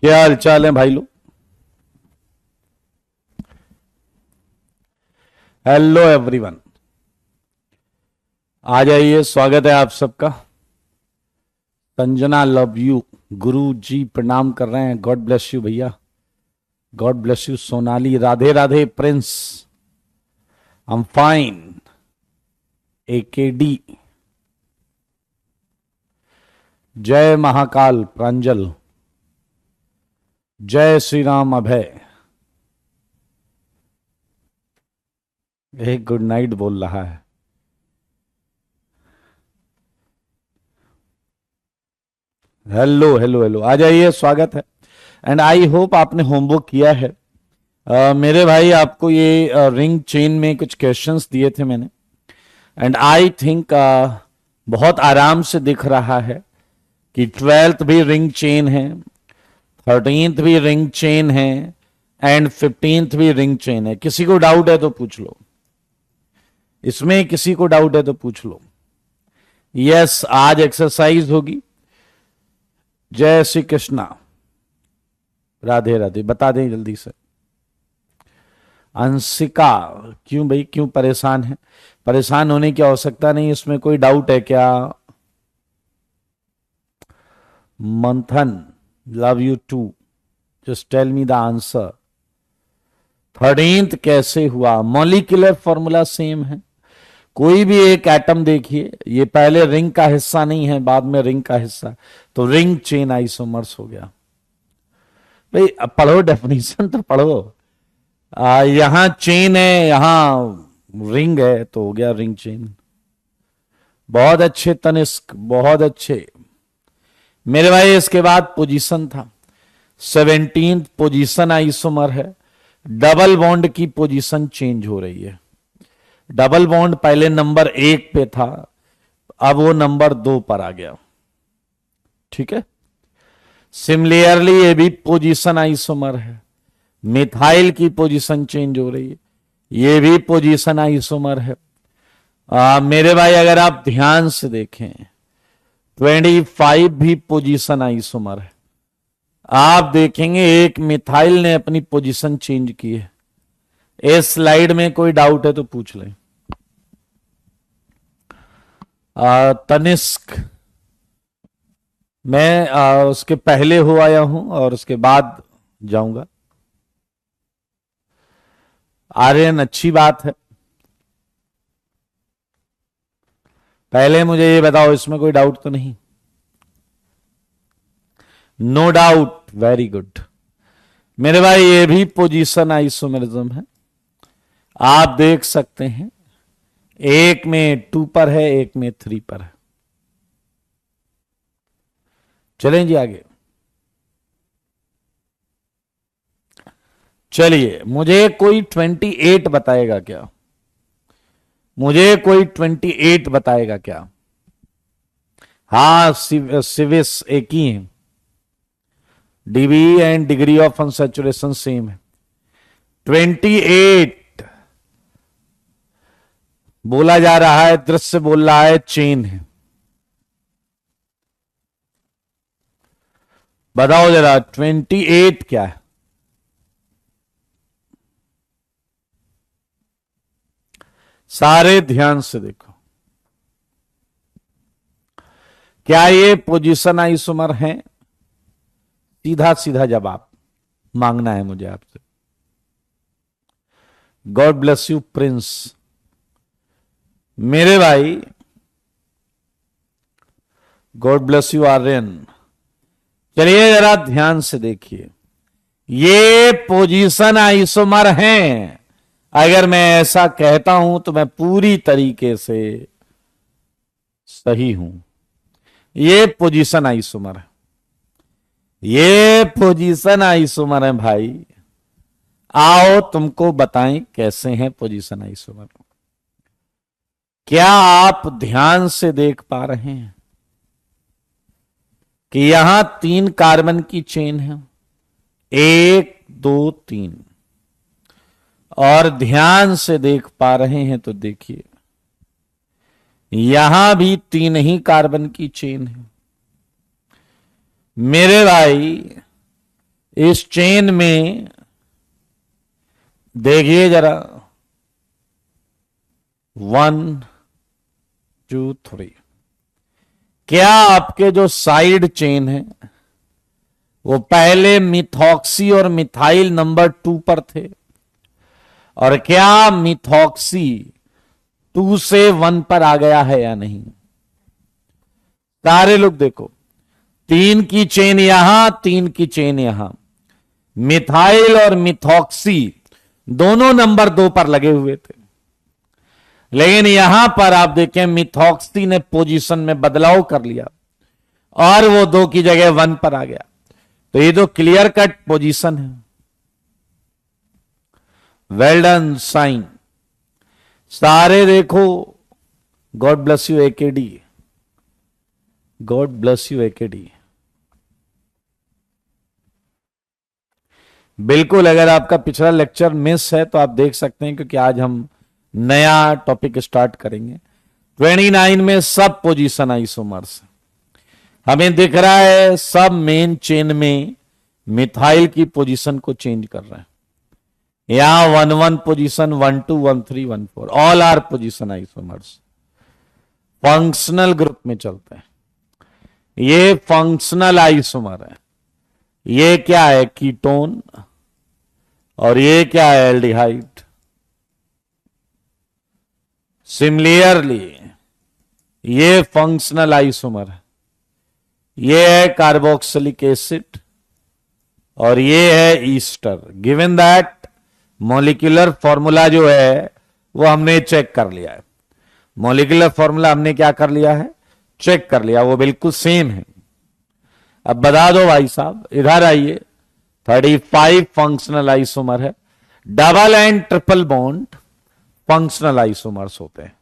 क्या हाल चाल है भाई लोग। हेलो एवरीवन, आ जाइए, स्वागत है आप सबका। संजना लव यू, गुरु जी प्रणाम कर रहे हैं। गॉड ब्लेस यू भैया, God bless you. Sonali Radhe Radhe. Prince I am fine. एकेडी, जय महाकाल प्रांजल, जय श्री राम अभय। एक गुड नाइट बोल रहा है। हेलो हेलो हेलो, आ जाइए, स्वागत है। एंड आई होप आपने होमवर्क किया है। मेरे भाई, आपको ये रिंग चेन में कुछ क्वेश्चंस दिए थे मैंने, एंड आई थिंक बहुत आराम से दिख रहा है कि 12th भी रिंग चेन है, 13th भी रिंग चेन है, एंड 15th भी रिंग चेन है। किसी को डाउट है तो पूछ लो, इसमें किसी को डाउट है तो पूछ लो। यस, आज एक्सरसाइज होगी। जय श्री कृष्णा, राधे राधे। बता दें जल्दी से। अंशिका, क्यों भाई, क्यों परेशान है? परेशान होने की आवश्यकता नहीं, इसमें कोई डाउट है क्या? Manthan, love you too, just tell me the answer. 13th कैसे हुआ? मॉलिक्यूलर फॉर्मूला सेम है। कोई भी एक एटम देखिए, ये पहले रिंग का हिस्सा नहीं है, बाद में रिंग का हिस्सा, तो रिंग चेन आइसोमर्स हो गया। भाई अब पढ़ो, डेफिनेशन तो पढ़ो। यहां चेन है, यहां रिंग है, तो हो गया रिंग चेन। बहुत अच्छे तनिष्क, बहुत अच्छे मेरे भाई। इसके बाद पोजीशन था, 17th पोजीशन आइसोमर है। डबल बॉन्ड की पोजीशन चेंज हो रही है। डबल बॉन्ड पहले नंबर 1 पे था, अब वो नंबर 2 पर आ गया। ठीक है। सिमिलरली ये भी पोजीशन आइसोमर है। मिथाइल की पोजीशन चेंज हो रही है, ये भी पोजीशन आइसोमर है। मेरे भाई, अगर आप ध्यान से देखें, 25 भी पोजीशन आइसोमर है। आप देखेंगे एक मिथाइल ने अपनी पोजीशन चेंज की है। इस स्लाइड में कोई डाउट है तो पूछ लें। तनिष्क, मैं उसके पहले हो आया हूं और उसके बाद जाऊंगा। आर्यन, अच्छी बात है। पहले मुझे ये बताओ, इसमें कोई डाउट तो नहीं? No doubt, very good. मेरे भाई, ये भी पोजीशन आइसोमेरिज्म है। आप देख सकते हैं, एक में 2 पर है, एक में 3 पर है। चलें जी आगे। चलिए, मुझे कोई 28 बताएगा क्या? मुझे कोई 28 बताएगा क्या? हाँ, सिविस एक ही है। DB and degree of unsaturation same है। 28 बोला जा रहा है, दृश्य बोल रहा है चेन है। बताओ जरा 28 क्या है? सारे ध्यान से देखो। क्या ये पोजीशन आइसोमर है? सीधा सीधा जवाब मांगना है मुझे आपसे। God bless you Prince. मेरे भाई, गॉड ब्लेस यू आर्यन। चलिए जरा ध्यान से देखिए, ये पोजीशन आइसोमर हैं। अगर मैं ऐसा कहता हूं तो मैं पूरी तरीके से सही हूं। ये पोजीशन आइसोमर है, ये पोजीशन आइसोमर है भाई। आओ तुमको बताएं कैसे हैं पोजीशन आइसोमर। क्या आप ध्यान से देख पा रहे हैं कि यहां 3 कार्बन की चेन है, 1 2 3। और ध्यान से देख पा रहे हैं तो देखिए, यहां भी 3 ही कार्बन की चेन है। मेरे भाई, इस चेन में देखिए जरा, 1 2 3, क्या आपके जो साइड चेन है वो पहले मिथॉक्सी और मिथाइल नंबर 2 पर थे, और क्या मिथॉक्सी 2 से 1 पर आ गया है या नहीं? सारे लोग देखो, 3 की चेन यहां, 3 की चेन यहां, मिथाइल और मिथॉक्सी दोनों नंबर 2 पर लगे हुए थे, लेकिन यहां पर आप देखें मिथॉक्सी ने पोजीशन में बदलाव कर लिया और वो 2 की जगह 1 पर आ गया। तो ये तो क्लियर कट पोजीशन है। वेल डन साइन, सारे देखो। God bless you एकेडी, God bless you एकेडी। बिल्कुल, अगर आपका पिछला लेक्चर मिस है तो आप देख सकते हैं, क्योंकि आज हम नया टॉपिक स्टार्ट करेंगे। 29 में सब पोजीशन आइसोमर्स हमें दिख रहा है, सब मेन चेन में मिथाइल की पोजीशन को चेंज कर रहे हैं। यहां 1 1 position, 1 2 1 3 1 4, all are position isomers. Functional group में चलते हैं। ये फंक्शनल आइसोमर है। ये क्या है? कीटोन। और ये क्या है? एल्डिहाइड। सिमिलरली ये फंक्शनल आइसोमर है। ये है कार्बोक्सिलिक एसिड और ये है Easter. Given that molecular formula जो है वो हमने चेक कर लिया है। मॉलिक्यूलर फॉर्मूला हमने क्या कर लिया है? चेक कर लिया, वो बिल्कुल सेम है। अब बता दो भाई साहब, इधर आइए। 35 फंक्शनल आइसोमर है। Double and triple bond functional isomers होते हैं।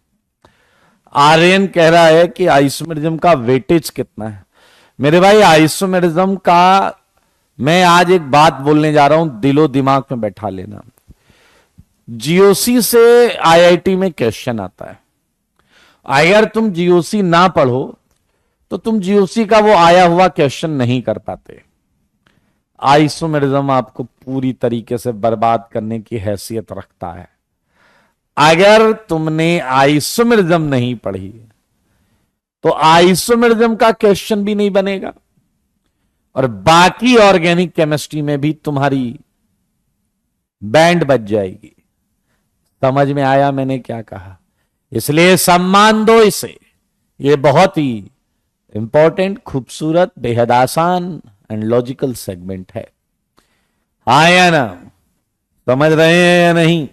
आर्यन कह रहा है कि आइसोमेरिज्म का वेटेज कितना है। मेरे भाई, आइसोमेरिज्म का मैं आज एक बात बोलने जा रहा हूं, दिलो दिमाग में बैठा लेना। जीओसी से आईआईटी में क्वेश्चन आता है। अगर तुम जीओसी ना पढ़ो तो तुम जीओसी का वो आया हुआ क्वेश्चन नहीं कर पाते। आइसोमेरिज्म आपको पूरी तरीके से बर्बाद करने की हैसियत रखता है। अगर तुमने आइसोमेरिज्म नहीं पढ़ी तो आइसोमेरिज्म का क्वेश्चन भी नहीं बनेगा, और बाकी ऑर्गेनिक केमिस्ट्री में भी तुम्हारी बैंड बज जाएगी। समझ में आया मैंने क्या कहा? इसलिए सम्मान दो इसे। ये बहुत ही इंपॉर्टेंट, खूबसूरत, बेहद आसान एंड लॉजिकल सेगमेंट है। हाँ या ना? समझ रहे हैं या नहीं?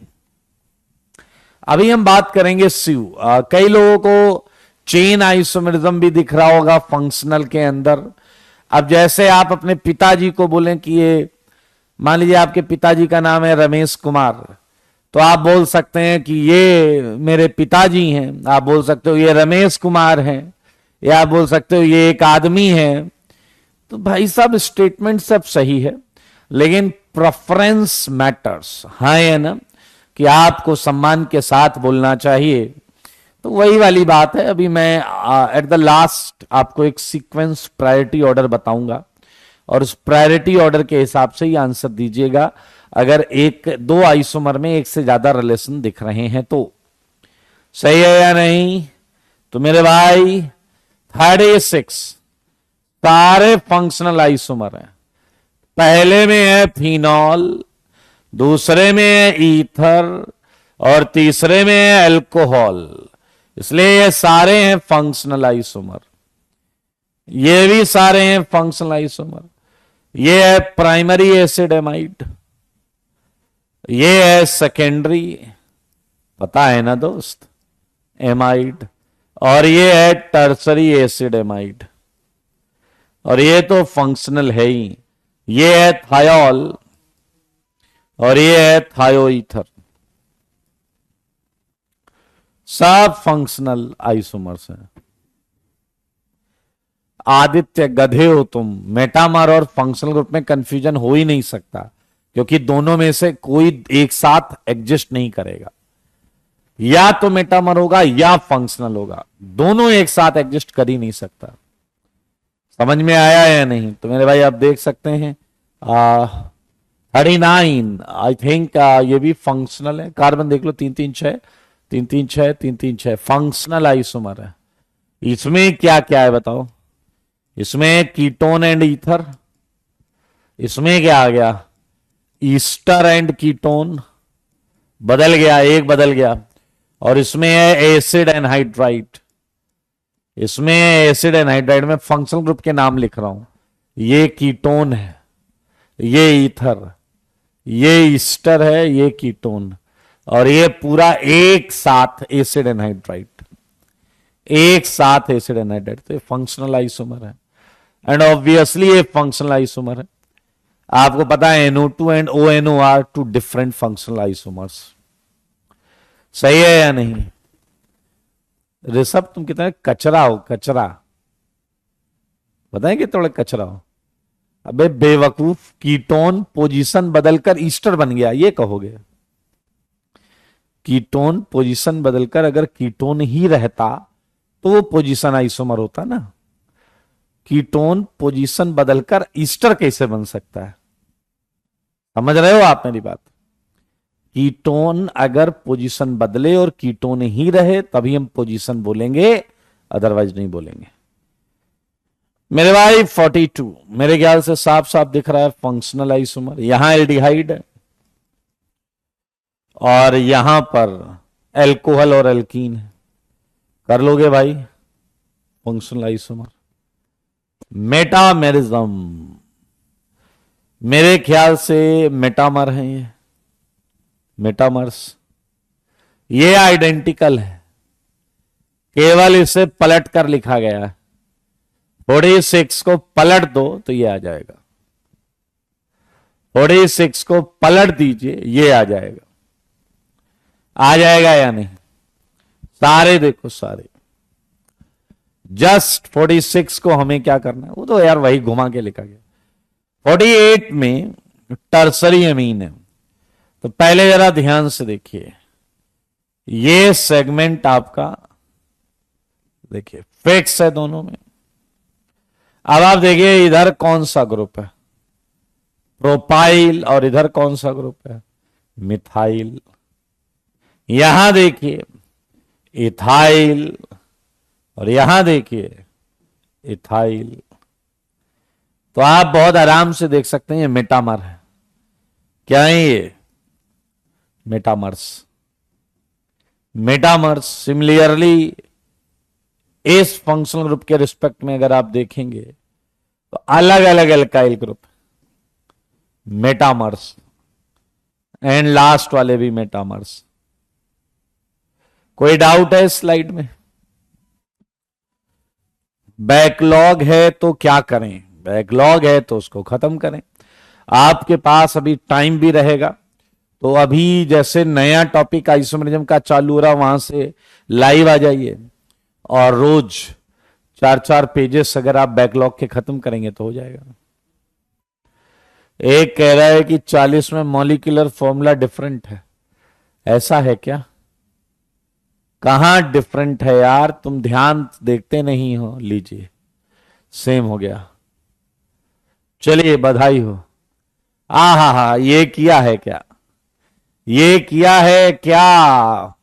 अभी हम बात करेंगे स्यू। कई लोगों को चेन आइसोमेरिज्म भी दिख रहा होगा फंक्शनल के अंदर। अब जैसे आप अपने पिताजी को बोलें कि ये, मान लीजिए आपके पिताजी का नाम है रमेश कुमार, तो आप बोल सकते हैं कि ये मेरे पिताजी हैं। आप बोल सकते हो ये रमेश कुमार हैं, या आप बोल सकते हो ये एक आदमी है। तो भाई साहब, स्टेटमेंट सब सही है, लेकिन प्रेफरेंस मैटर्स। हाँ है ना, कि आपको सम्मान के साथ बोलना चाहिए। तो वही वाली बात है। अभी मैं एट द लास्ट आपको एक सीक्वेंस प्रायोरिटी ऑर्डर बताऊंगा, और उस प्रायोरिटी ऑर्डर के हिसाब से ही आंसर दीजिएगा। अगर एक दो आइसोमर में एक से ज्यादा रिलेशन दिख रहे हैं तो सही है या नहीं? तो मेरे भाई 36 सारे फंक्शनल आइसोमर हैं। पहले में है फिनॉल, दूसरे में है ईथर, और तीसरे में है अल्कोहल। इसलिए ये सारे हैं फंक्शनल आइसोमर। ये भी सारे हैं फंक्शनल आइसोमर। ये है प्राइमरी एसिड एमाइड, ये है सेकेंडरी, पता है ना दोस्त, एमाइड, और ये है टर्सरी एसिड एमाइड। और ये तो फंक्शनल है ही। ये है थायोल और ये है थायोईथर। सब फंक्शनल आइसोमर्स हैं। आदित्य, गधे हो तुम। मेटामर और फंक्शनल ग्रुप में कंफ्यूजन हो ही नहीं सकता, क्योंकि दोनों में से कोई एक साथ एग्जिस्ट नहीं करेगा। या तो मेटामर होगा या फंक्शनल होगा, दोनों एक साथ एग्जिस्ट कर ही नहीं सकता। समझ में आया या नहीं? तो मेरे भाई आप देख सकते हैं 39 आई थिंक ये भी फंक्शनल है। कार्बन देख लो, 3 3 6 3 3 6 3 3 6 फंक्शनल आइसोमर है। इसमें क्या क्या है बताओ? इसमें कीटोन एंड ईथर, इसमें क्या आ गया? ईस्टर एंड कीटोन, बदल गया, एक बदल गया। और इसमें है एसिड एंड हाइड्राइड, इसमें एसिड एंड हाइड्राइड में फंक्शनल ग्रुप के नाम लिख रहा हूं। ये कीटोन है, ये ईथर, ये ईस्टर है, ये कीटोन, और ये पूरा एक साथ एसिड एंड हाइड्राइड, एक साथ एसिड एंड हाइड्राइड। तो ये फंक्शनल आइसोमर है एंड ऑब्वियसली ये फंक्शनल आइसोमर है। आपको पता है NO2 and ONO are two different functional isomers. सही है या नहीं? ऋषभ तुम कितने कचरा हो, कचरा बताएं कि थोड़े कचरा हो। अबे बेवकूफ, कीटोन पोजीशन बदलकर ईस्टर बन गया ये कहोगे? कीटोन पोजीशन बदलकर अगर कीटोन ही रहता तो वो पोजीशन आइसोमर होता ना। कीटोन पोजीशन बदलकर ईस्टर कैसे बन सकता है? समझ रहे हो आप मेरी बात? कीटोन अगर पोजीशन बदले और कीटोन ही रहे तभी हम पोजीशन बोलेंगे, अदरवाइज नहीं बोलेंगे। मेरे भाई 42 मेरे ख्याल से साफ साफ दिख रहा है फंक्शनल आइसोमर। यहां एल्डिहाइड है और यहां पर एल्कोहल और एल्कीन है। कर लोगे भाई फंक्शनल आइसोमर। मेटामेरिज्म, मेरे ख्याल से मेटामर है ये, मेटामर्स। ये आइडेंटिकल है, केवल इसे पलट कर लिखा गया है। 46 को पलट दो तो ये आ जाएगा, 46 को पलट दीजिए ये आ जाएगा। आ जाएगा या नहीं? सारे देखो सारे, जस्ट 46 को हमें क्या करना है वो तो यार वही घुमा के लिखा गया। 48 में टर्सरी अमीन है, तो पहले जरा ध्यान से देखिए, ये सेगमेंट आपका देखिए फिक्स है दोनों में। अब आप देखिए इधर कौन सा ग्रुप है, प्रोपाइल, और इधर कौन सा ग्रुप है, मिथाइल। यहां देखिए इथाइल और यहां देखिए इथाइल। तो आप बहुत आराम से देख सकते हैं ये मेटामर है। क्या है ये? मेटामर्स। मेटामर्स सिमिलरली इस फंक्शनल ग्रुप के रिस्पेक्ट में अगर आप देखेंगे तो अलग अलग alkyl group, metamers, and last वाले भी मेटामर्स। कोई डाउट है इस स्लाइड में? बैकलॉग है तो क्या करें? बैकलॉग है तो उसको खत्म करें। आपके पास अभी टाइम भी रहेगा, तो अभी जैसे नया टॉपिक आइसोमेरिज्म का चालू हो रहा वहां से लाइव आ जाइए और रोज 4 4 पेजेस अगर आप बैकलॉग के खत्म करेंगे तो हो जाएगा। एक कह रहा है कि 40 में मॉलिक्यूलर फॉर्मूला डिफरेंट है, ऐसा है क्या? कहां डिफरेंट है यार, तुम ध्यान देखते नहीं हो। लीजिए सेम हो गया, चलिए बधाई हो। हा ये किया है क्या? ये किया है क्या?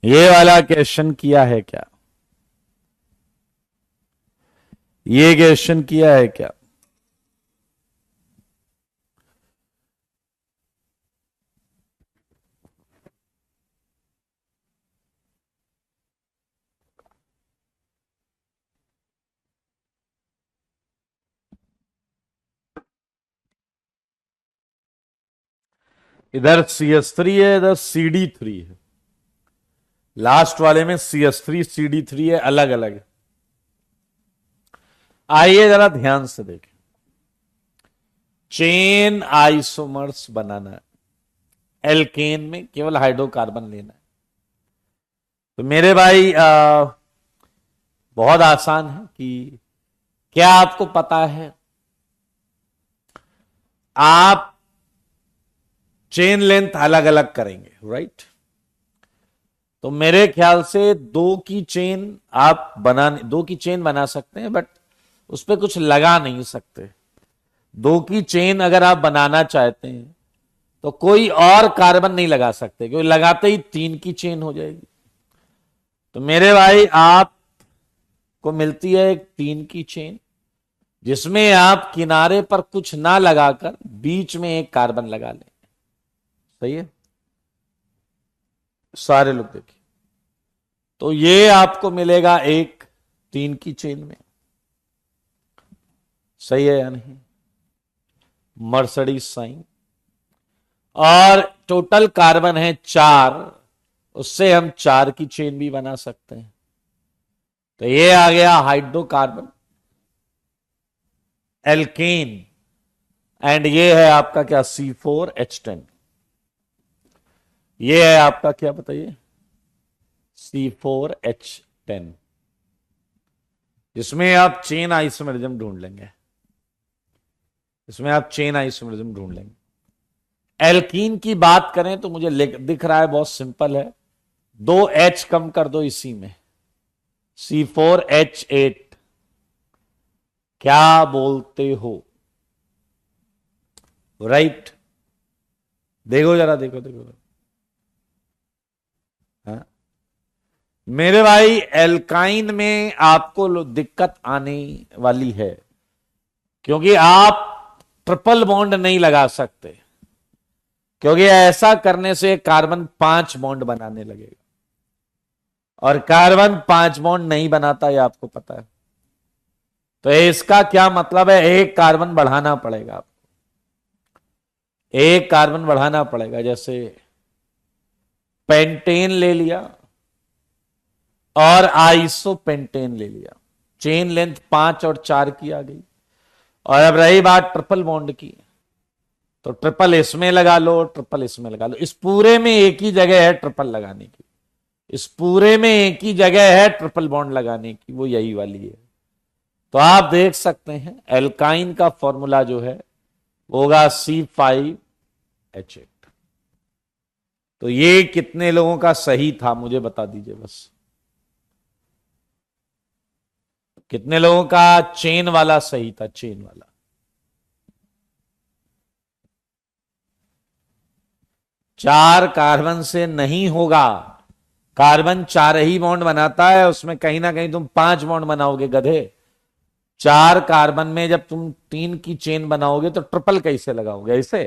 ये वाला क्वेश्चन किया है क्या? ये क्वेश्चन किया है क्या? इधर CS3 है, इधर CD3 है। लास्ट वाले में CS3 CD3 है, अलग अलग है। आइए जरा ध्यान से देखें, चेन आइसोमर्स बनाना है। एल्केन में केवल हाइड्रोकार्बन लेना है। तो मेरे भाई बहुत आसान है कि क्या आपको पता है, आप चेन लेंथ अलग अलग करेंगे, राइट? तो मेरे ख्याल से दो की चेन बना सकते हैं, बट उस पर कुछ लगा नहीं सकते। दो की चेन अगर आप बनाना चाहते हैं तो कोई और कार्बन नहीं लगा सकते, क्योंकि लगाते ही 3 की चेन हो जाएगी। तो मेरे भाई आपको मिलती है एक 3 की चेन, जिसमें आप किनारे पर कुछ ना लगाकर बीच में एक कार्बन लगा लें। सही है, सारे लोग देखिए। तो ये आपको मिलेगा एक 3 की चेन में। सही है या नहीं? Mercedes sign. और टोटल कार्बन है 4, उससे हम 4 की चेन भी बना सकते हैं। तो ये आ गया हाइड्रोकार्बन, एल्केन। एंड ये है आपका क्या, C4H10। ये है आपका क्या बताइए, C4H10, जिसमें आप चेन आइसोमेरिज्म ढूंढ लेंगे, इसमें आप चेन आइसोमेरिज्म ढूंढ लेंगे। एल्कीन की बात करें तो मुझे दिख रहा है बहुत सिंपल है, 2 H कम कर दो इसी में, C4H8। क्या बोलते हो? राइट? देखो जरा, देखो देखो। हाँ? मेरे भाई एल्काइन में आपको दिक्कत आने वाली है, क्योंकि आप ट्रिपल बॉन्ड नहीं लगा सकते, क्योंकि ऐसा करने से कार्बन 5 बॉन्ड बनाने लगेगा, और कार्बन 5 बॉन्ड नहीं बनाता, ये आपको पता है। तो इसका क्या मतलब है, एक कार्बन बढ़ाना पड़ेगा आपको, एक कार्बन बढ़ाना पड़ेगा। जैसे पेंटेन ले लिया और आइसोपेंटेन ले लिया, चेन लेंथ 5 और 4 की आ गई। और अब रही बात ट्रिपल बॉन्ड की, तो ट्रिपल इसमें लगा लो, ट्रिपल इसमें लगा लो। इस पूरे में एक ही जगह है ट्रिपल लगाने की, इस पूरे में एक ही जगह है ट्रिपल बॉन्ड लगाने की, वो यही वाली है। तो आप देख सकते हैं एल्काइन का फॉर्मूला जो है वो होगा C5H8। तो ये कितने लोगों का सही था मुझे बता दीजिए बस, कितने लोगों का चेन वाला सही था, चेन वाला? चार कार्बन से नहीं होगा, कार्बन 4 ही बॉन्ड बनाता है, उसमें कहीं ना कहीं तुम 5 बॉन्ड बनाओगे गधे। 4 कार्बन में जब तुम 3 की चेन बनाओगे तो ट्रिपल कैसे लगाओगे? ऐसे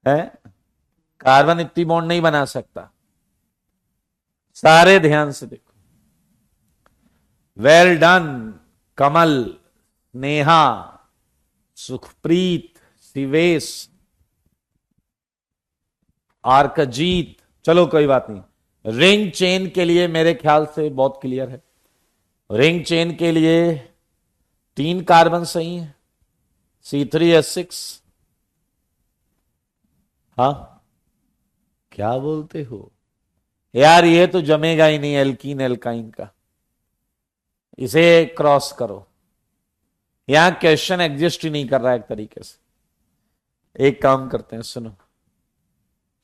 है, कार्बन इतनी बॉन्ड नहीं बना सकता। सारे ध्यान से देखो। वेल डन कमल, नेहा, सुखप्रीत, शिवेश, आर्कजीत। चलो कोई बात नहीं, रिंग चेन के लिए मेरे ख्याल से बहुत क्लियर है। रिंग चेन के लिए 3 कार्बन सही है, C3H6। हाँ, क्या बोलते हो यार, ये तो जमेगा ही नहीं एल्कीन एल्काइन का, इसे क्रॉस करो। यहां क्वेश्चन एग्जिस्ट ही नहीं कर रहा है एक तरीके से। एक काम करते हैं, सुनो,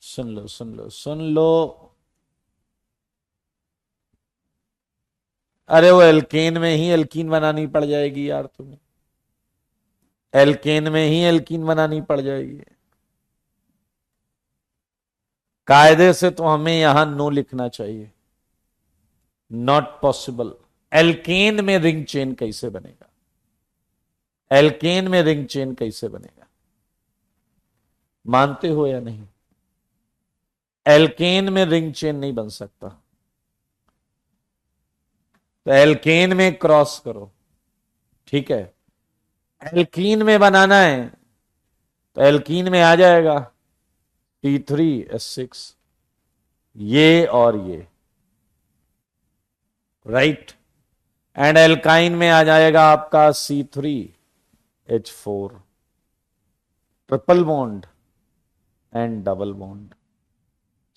सुन लो सुन लो सुन लो। अरे वो एल्केन में ही एल्कीन बनानी पड़ जाएगी यार तुम्हें, एल्केन में ही एल्कीन बनानी पड़ जाएगी कायदे से। तो हमें यहां नो लिखना चाहिए, नॉट पॉसिबल। एल्केन में रिंग चेन कैसे बनेगा, एल्केन में रिंग चेन कैसे बनेगा, मानते हो या नहीं? एल्केन में रिंग चेन नहीं बन सकता। तो एल्केन में क्रॉस करो, ठीक है। एल्कीन में बनाना है तो एल्कीन में आ जाएगा T3H6, ये और ये, राइट। एंड एल्काइन में आ जाएगा आपका C3H4, triple bond and double bond.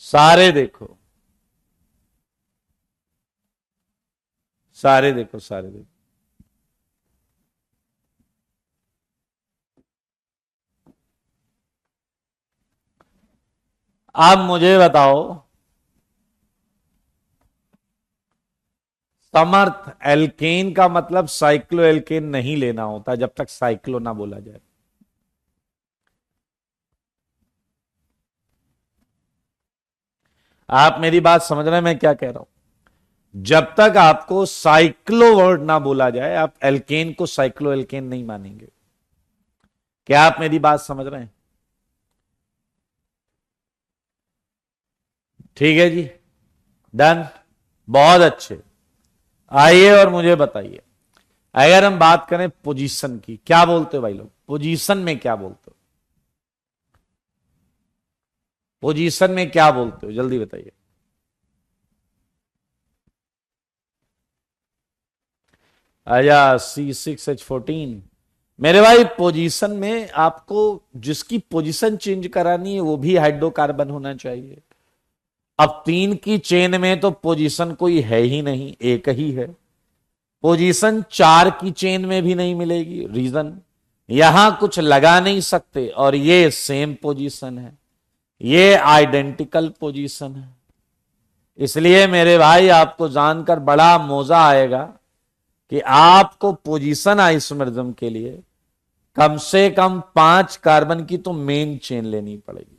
सारे देखो, सारे देखो, सारे देखो। आप मुझे बताओ, समर्थ एल्केन का मतलब साइक्लो एल्केन नहीं लेना होता जब तक साइक्लो ना बोला जाए। आप मेरी बात समझ रहे हैं मैं क्या कह रहा हूं? जब तक आपको साइक्लो वर्ड ना बोला जाए आप एल्केन को साइक्लो एल्केन नहीं मानेंगे। क्या आप मेरी बात समझ रहे हैं? ठीक है जी, डन, बहुत अच्छे। आइए और मुझे बताइए, अगर हम बात करें पोजीशन की, क्या बोलते हो भाई लोग? पोजीशन में क्या बोलते हो? पोजीशन में क्या बोलते हो, जल्दी बताइए। आया C6H14। मेरे भाई पोजीशन में आपको जिसकी पोजीशन चेंज करानी है वो भी हाइड्रोकार्बन होना चाहिए। अब 3 की चेन में तो पोजीशन कोई है ही नहीं, एक ही है। पोजीशन 4 की चेन में भी नहीं मिलेगी। रीजन, यहां कुछ लगा नहीं सकते और ये सेम पोजीशन है, ये आइडेंटिकल पोजीशन है। इसलिए मेरे भाई आपको जानकर बड़ा मौजा आएगा कि आपको पोजीशन आइसोमरिज्म के लिए कम से कम 5 कार्बन की तो मेन चेन लेनी पड़ेगी,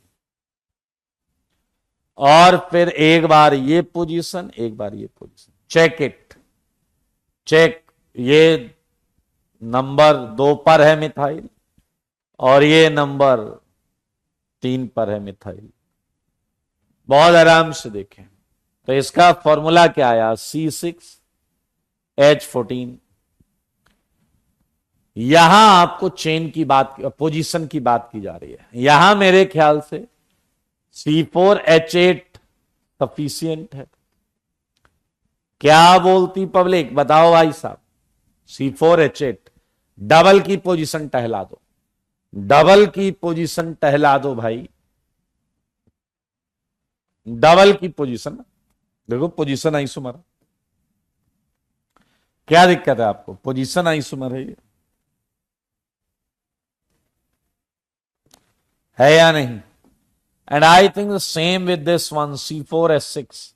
और फिर एक बार ये पोजीशन एक बार ये पोजीशन। Check it, check. ये नंबर 2 पर है मिथाइल और ये नंबर 3 पर है मिथाइल। बहुत आराम से देखें। तो इसका फॉर्मूला क्या आया? C6H14। यहां आपको चेन की बात, पोजीशन की बात की जा रही है। यहां मेरे ख्याल से C4H8 सफिशियंट है। क्या बोलती पब्लिक, बताओ भाई साहब। C4H8 डबल की पोजीशन टहला दो, डबल की पोजीशन टहला दो भाई, डबल की पोजीशन। देखो पोजीशन आइसोमर, क्या दिक्कत है आपको? पोजीशन आइसोमर है या नहीं? And I think the same with this one C4H6।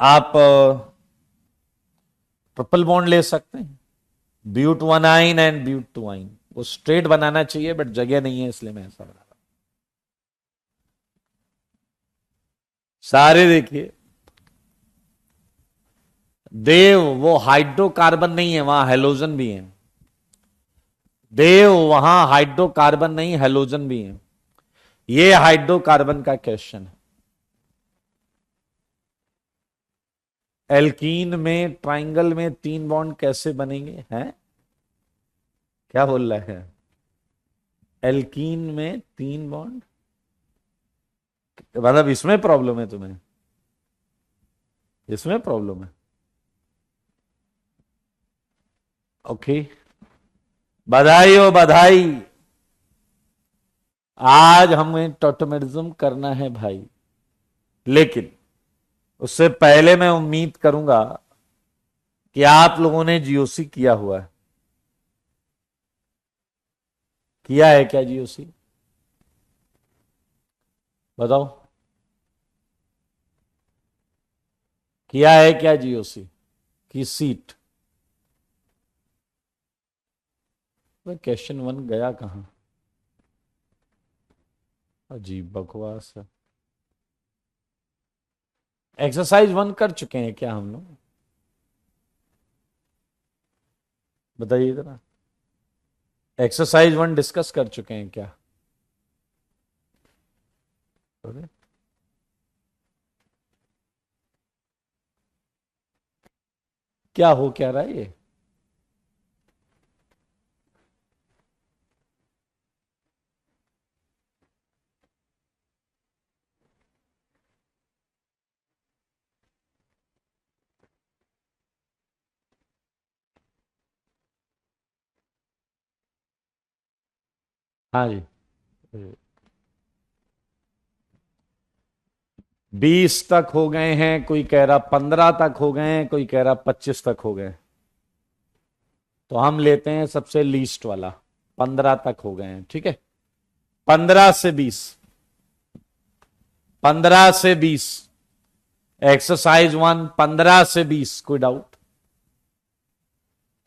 आप ट्रिपल बॉन्ड ले सकते हैं, ब्यूट 1 एंड ब्यूट 2। वो स्ट्रेट बनाना चाहिए बट जगह नहीं है, इसलिए मैं ऐसा बना रहा। सारे देखिए, देव वो हाइड्रोकार्बन नहीं है, वहां हेलोजन भी है। देव वहां हाइड्रोकार्बन नहीं, हेलोजन भी है। ये हाइड्रोकार्बन का क्वेश्चन है। एल्कीन में ट्राइंगल में 3 बॉन्ड कैसे बनेंगे हैं? क्या बोल रहे हैं? एल्कीन में 3 बॉन्ड, मतलब इसमें प्रॉब्लम है तुम्हें? इसमें प्रॉब्लम है? ओके, बधाई हो बधाई। आज हमें टोटोमेरिज्म करना है भाई, लेकिन उससे पहले मैं उम्मीद करूंगा कि आप लोगों ने जीओसी किया हुआ है। किया है क्या जीओसी? बताओ, किया है क्या जीओसी की सीट? क्वेश्चन 1 गया कहां? अजीब बकवास है। एक्सरसाइज 1 कर चुके हैं क्या हम लोग? बताइए जरा, एक्सरसाइज 1 डिस्कस कर चुके हैं क्या? क्या हो क्या रहा है ये? हाँ जी, 20 तक हो गए हैं, कोई कह रहा 15 तक हो गए हैं, कोई कह रहा 25 तक हो गए। तो हम लेते हैं सबसे लीस्ट वाला, 15 तक हो गए हैं, ठीक है। 15 से 20, 15 से 20, एक्सरसाइज 1 15 से 20, कोई डाउट?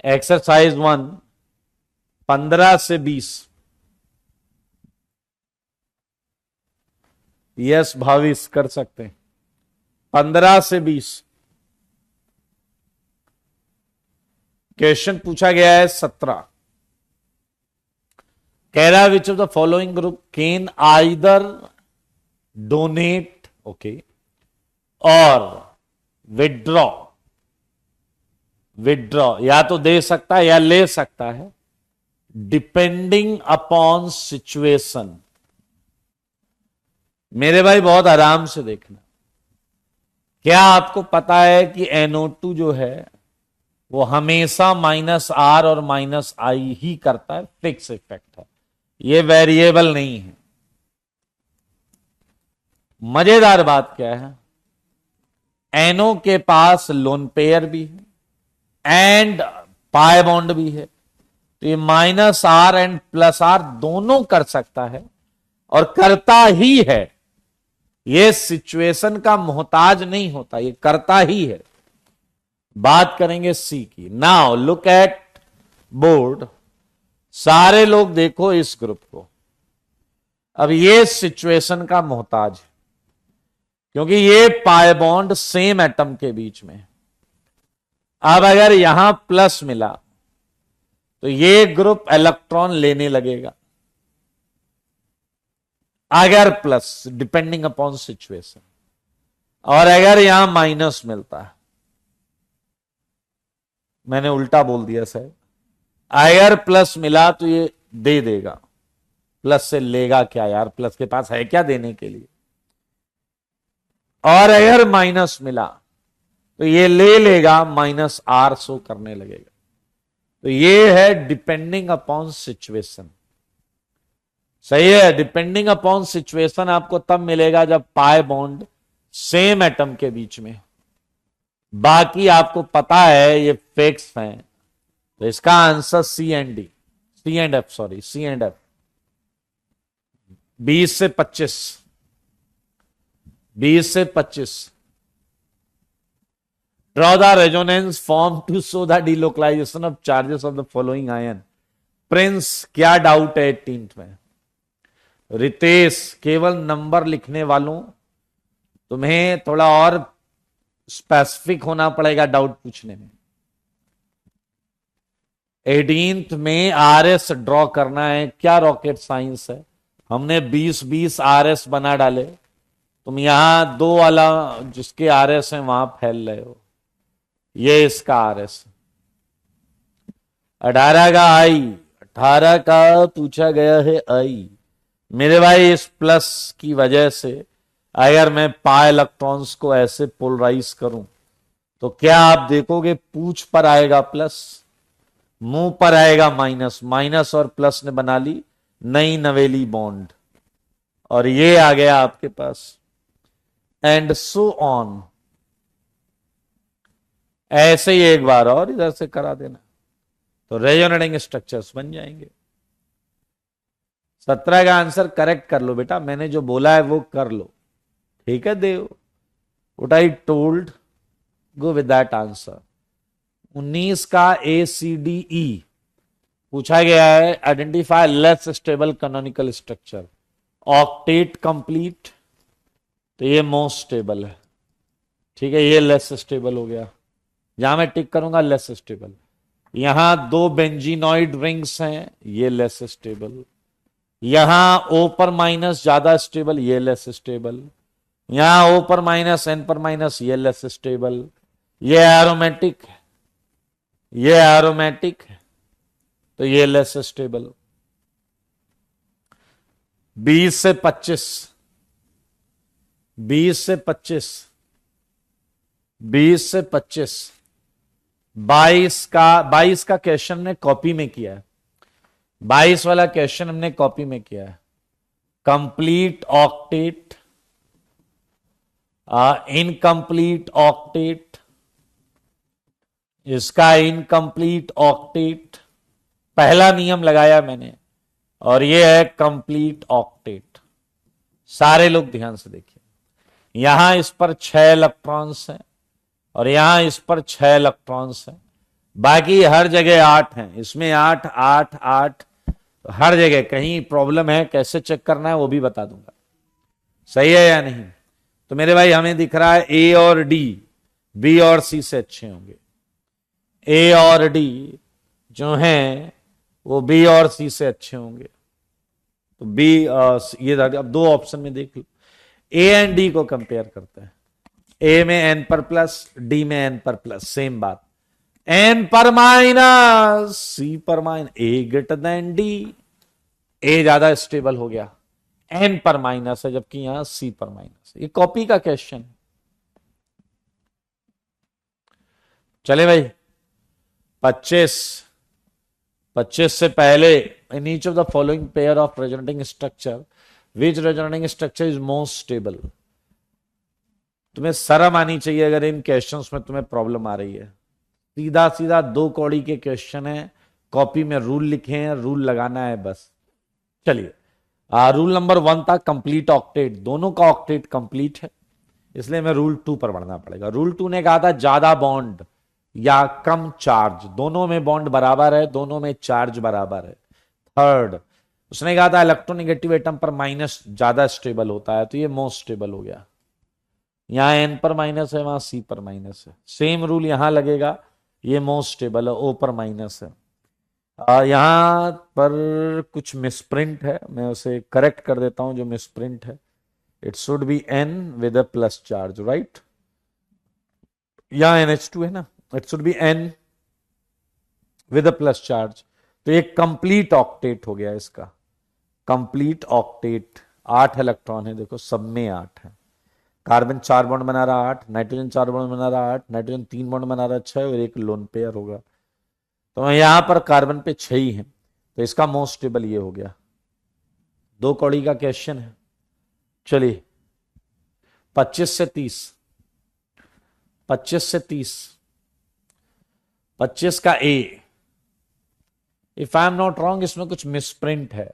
एक्सरसाइज 1 15 से 20, यस भाविस कर सकते हैं। 15 से 20 क्वेश्चन पूछा गया है। 17 कह रहा है which of the following group can either donate okay और विड्रॉ या तो दे सकता है या ले सकता है डिपेंडिंग अपॉन सिचुएशन। मेरे भाई बहुत आराम से देखना। क्या आपको पता है कि NO2 जो है वो हमेशा -R और -I ही करता है, फिक्स इफेक्ट है, ये वेरिएबल नहीं है। मजेदार बात क्या है, NO के पास लोन पेयर भी है एंड पाई बॉन्ड भी है, तो ये -R एंड +R दोनों कर सकता है और करता ही है। ये सिचुएशन का मोहताज नहीं होता, ये करता ही है। बात करेंगे सी की। Now look at board. सारे लोग देखो इस ग्रुप को। अब ये सिचुएशन का मोहताज है क्योंकि ये पाई बॉन्ड सेम एटम के बीच में। अब अगर यहां प्लस मिला तो ये ग्रुप इलेक्ट्रॉन लेने लगेगा, अगर प्लस डिपेंडिंग अपॉन सिचुएशन, और अगर यहां माइनस मिलता है, मैंने उल्टा बोल दिया सर, अगर प्लस मिला तो ये दे देगा, प्लस से लेगा क्या यार, प्लस के पास है क्या देने के लिए, और अगर माइनस मिला तो ये ले लेगा, -R शो करने लगेगा। तो ये है डिपेंडिंग अपॉन सिचुएशन। सही है, डिपेंडिंग अपॉन सिचुएशन आपको तब मिलेगा जब पाई बॉन्ड सेम एटम के बीच में। बाकी आपको पता है ये फिक्स हैं, तो इसका आंसर सी एंड एफ। 20 से 25 Draw the resonance form to show the delocalization of charges of the following ion. Prince क्या डाउट है 18th में? रितेश, केवल नंबर लिखने वालों तुम्हें थोड़ा और स्पेसिफिक होना पड़ेगा डाउट पूछने में। 18th में RS ड्रॉ करना है, क्या रॉकेट साइंस है। हमने 20-20 RS बना डाले, तुम यहां 2 वाला जिसके RS है वहां फैल रहे हो। ये इसका RS। 18 का I, 18 का पूछा गया है I। मेरे भाई इस प्लस की वजह से अगर मैं पाई इलेक्ट्रॉन्स को ऐसे पोलराइज करूं तो क्या आप देखोगे पूंछ पर आएगा प्लस, मुंह पर आएगा माइनस, माइनस और प्लस ने बना ली नई नवेली बॉन्ड, और ये आ गया आपके पास, एंड सो ऑन। ऐसे ही एक बार और इधर से करा देना तो रेजोनेटिंग स्ट्रक्चर्स बन जाएंगे। 17 का आंसर करेक्ट कर लो बेटा, मैंने जो बोला है वो कर लो, ठीक है Dev. What I told, go with that answer. 19 का ACDE पूछा गया है, identify less stable canonical structure. Octet complete, तो ये मोस्ट स्टेबल है, ठीक है, ये लेस स्टेबल हो गया। यहां मैं टिक करूंगा लेस स्टेबल। यहां 2 बेंजीनॉइड रिंग्स हैं, ये लेस स्टेबल। यहां O पर माइनस ज्यादा स्टेबल, ये लेस स्टेबल। यहां O पर माइनस N पर माइनस, ये लेस स्टेबल। ये एरोमेटिक है, ये एरोमेटिक है, तो ये लेस स्टेबल। 20 से 25 20 से 25 20 से 25 22 का क्वेश्चन हमने कॉपी में किया है। 22 वाला क्वेश्चन हमने कॉपी में किया है। कंप्लीट ऑक्टेट, इनकंप्लीट ऑक्टेट, इसका इनकंप्लीट ऑक्टेट, पहला नियम लगाया मैंने, और ये है कंप्लीट ऑक्टेट। सारे लोग ध्यान से देखिए, यहां इस पर 6 इलेक्ट्रॉन्स हैं और यहां इस पर 6 इलेक्ट्रॉन्स हैं, बाकी हर जगह 8 हैं, इसमें 8 8 8, हर जगह। कहीं प्रॉब्लम है, कैसे चेक करना है वो भी बता दूंगा। सही है या नहीं? तो मेरे भाई हमें दिख रहा है ए और डी बी और सी से अच्छे होंगे। ए और डी जो हैं वो बी और सी से अच्छे होंगे। तो बी ये अब दो ऑप्शन में देख लो, ए एंड डी को कंपेयर करते हैं। ए में एन पर प्लस, डी में एन पर प्लस, सेम बात। एन पर माइनस, सी पर माइनस, ए ग्रेटर देन डी, ए ज्यादा स्टेबल हो गया, एन पर माइनस है जबकि यहां सी पर माइनस है। ये कॉपी का क्वेश्चन है। चले भाई 25 से पहले, in each of the following pair of resonating structure which resonating structure is most stable. तुम्हें शर्म आनी चाहिए अगर इन क्वेश्चंस में तुम्हें प्रॉब्लम आ रही है। सीधा सीधा दो कौड़ी के क्वेश्चन है, कॉपी में रूल लिखे हैं, रूल लगाना है बस। चलिए रूल नंबर 1 था कंप्लीट ऑक्टेट, दोनों का ऑक्टेट कंप्लीट है, इसलिए मैं रूल 2 पर बढ़ना पड़ेगा। रूल 2 ने कहा था ज्यादा बॉन्ड या कम चार्ज, दोनों में बॉन्ड बराबर है, दोनों में चार्ज बराबर है। थर्ड उसने कहा था इलेक्ट्रोनेगेटिव एटम पर माइनस ज्यादा स्टेबल होता है, तो ये मोस्ट स्टेबल हो गया। यहां एन पर माइनस है, वहां सी पर माइनस है, सेम रूल यहां लगेगा, ये मोस्ट स्टेबल है, ओ पर माइनस है। यहां पर कुछ मिसप्रिंट है, मैं उसे करेक्ट कर देता हूं जो मिसप्रिंट है। It should be N with a plus charge, right? यहां NH2 है ना, it should be N with a plus charge. तो ये कंप्लीट ऑक्टेट हो गया इसका, कंप्लीट ऑक्टेट। 8 इलेक्ट्रॉन है, देखो सब में 8 है। कार्बन 4 बॉन्ड बना रहा 8, नाइट्रोजन 4 बॉन्ड बना रहा 8, नाइट्रोजन 3 बॉन्ड बना रहा 6 और एक लोन पेयर होगा। तो यहां पर कार्बन पे 6 ही है, तो इसका मोस्ट स्टेबल ये हो गया। दो कौड़ी का क्वेश्चन है। चलिए 25 से 30, 25 से 30, 25 का A, if I am not wrong इसमें कुछ मिसप्रिंट है।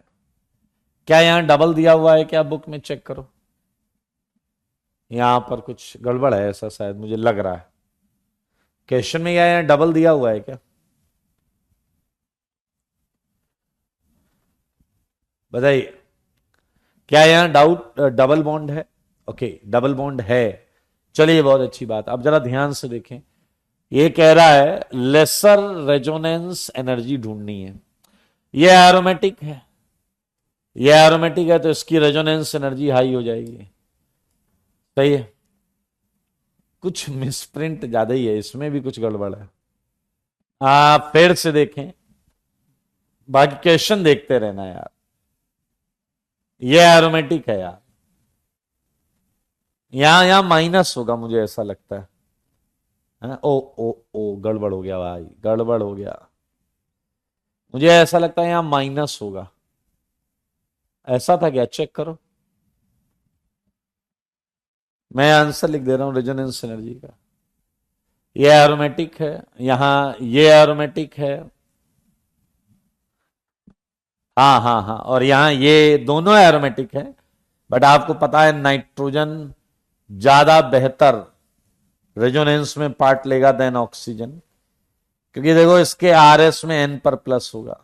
क्या यहां डबल दिया हुआ है क्या? बुक में चेक करो, यहां पर कुछ गड़बड़ है ऐसा शायद मुझे लग रहा है। क्वेश्चन में क्या यहां डबल दिया हुआ है क्या? बताइए, क्या यहां डाउट डबल बॉन्ड है? ओके डबल बॉन्ड है, चलिए बहुत अच्छी बात। अब जरा ध्यान से देखें, ये कह रहा है लेसर रेजोनेंस एनर्जी ढूंढनी है। ये एरोमेटिक है, ये एरोमेटिक है तो इसकी रेजोनेंस एनर्जी हाई हो जाएगी, सही है। कुछ मिसप्रिंट ज्यादा ही है, इसमें भी कुछ गड़बड़ है। आप फिर से देखें, बाकी क्वेश्चन देखते रहना यार। ये एरोमेटिक है यार, यहां माइनस होगा मुझे ऐसा लगता है। ओ ओ ओ गड़बड़ हो गया भाई, गड़बड़ हो गया। मुझे ऐसा लगता है यहां माइनस होगा, ऐसा था क्या? चेक करो, मैं आंसर लिख दे रहा हूं रेजोनेंस एनर्जी का। ये एरोमेटिक है, यहां ये एरोमेटिक है, हाँ हाँ हाँ, और यहां ये दोनों एरोमेटिक है। बट आपको पता है नाइट्रोजन ज्यादा बेहतर रेजोनेंस में पार्ट लेगा देन ऑक्सीजन, क्योंकि देखो इसके RS में N पर प्लस होगा,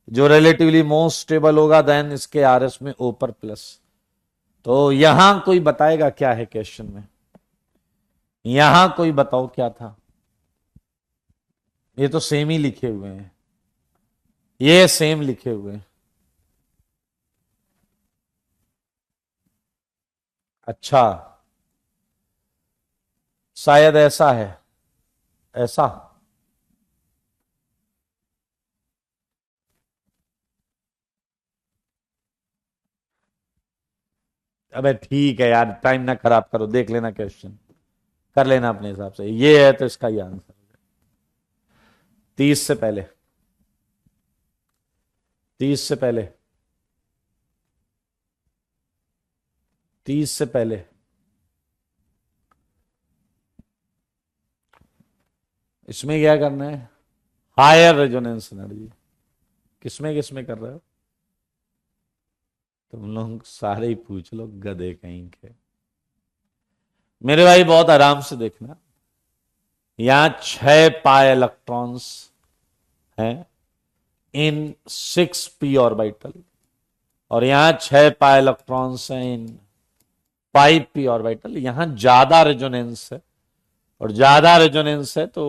जो रिलेटिवली मोस्ट स्टेबल होगा, देन इसके RS में O पर प्लस। तो यहां कोई बताएगा क्या है क्वेश्चन में? यहां कोई बताओ क्या था? ये तो सेम ही लिखे हुए हैं, ये सेम लिखे हुए हैं। अच्छा शायद ऐसा है, ऐसा अबे ठीक है यार, टाइम ना खराब करो, देख लेना क्वेश्चन, कर लेना अपने हिसाब से। ये है तो इसका ही आंसर 30 से पहले, 30 से पहले, 30 से पहले। इसमें क्या करना है? Higher resonance energy. किसमें किसमें कर रहे हो तुम लोग? सारे ही पूछ लो, गधे कहीं के। मेरे भाई बहुत आराम से देखना, यहां 6 पाई इलेक्ट्रॉन्स हैं इन 6p ऑर्बिटल, और यहां 6 पाई इलेक्ट्रॉन्स हैं इन 5p ऑर्बिटल, यहां ज्यादा रेजोनेंस है, और ज्यादा रेजोनेंस है तो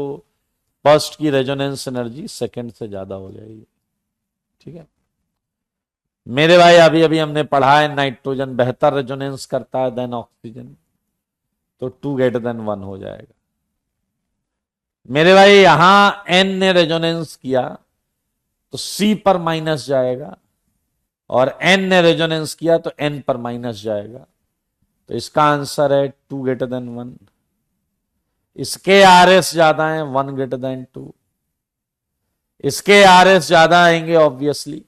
फर्स्ट की रेजोनेंस एनर्जी सेकंड से ज्यादा हो जाएगी। ठीक है मेरे भाई, अभी अभी हमने पढ़ा है नाइट्रोजन बेहतर रेजोनेंस करता है देन ऑक्सीजन, तो 2 > 1 हो जाएगा। मेरे भाई यहां n ने रेजोनेंस किया तो C पर माइनस जाएगा, और n ने रेजोनेंस किया तो n पर माइनस जाएगा, तो इसका आंसर है 2 > 1। इसके RS ज्यादा है 1 > 2, इसके RS ज्यादा आएंगे ऑब्वियसली।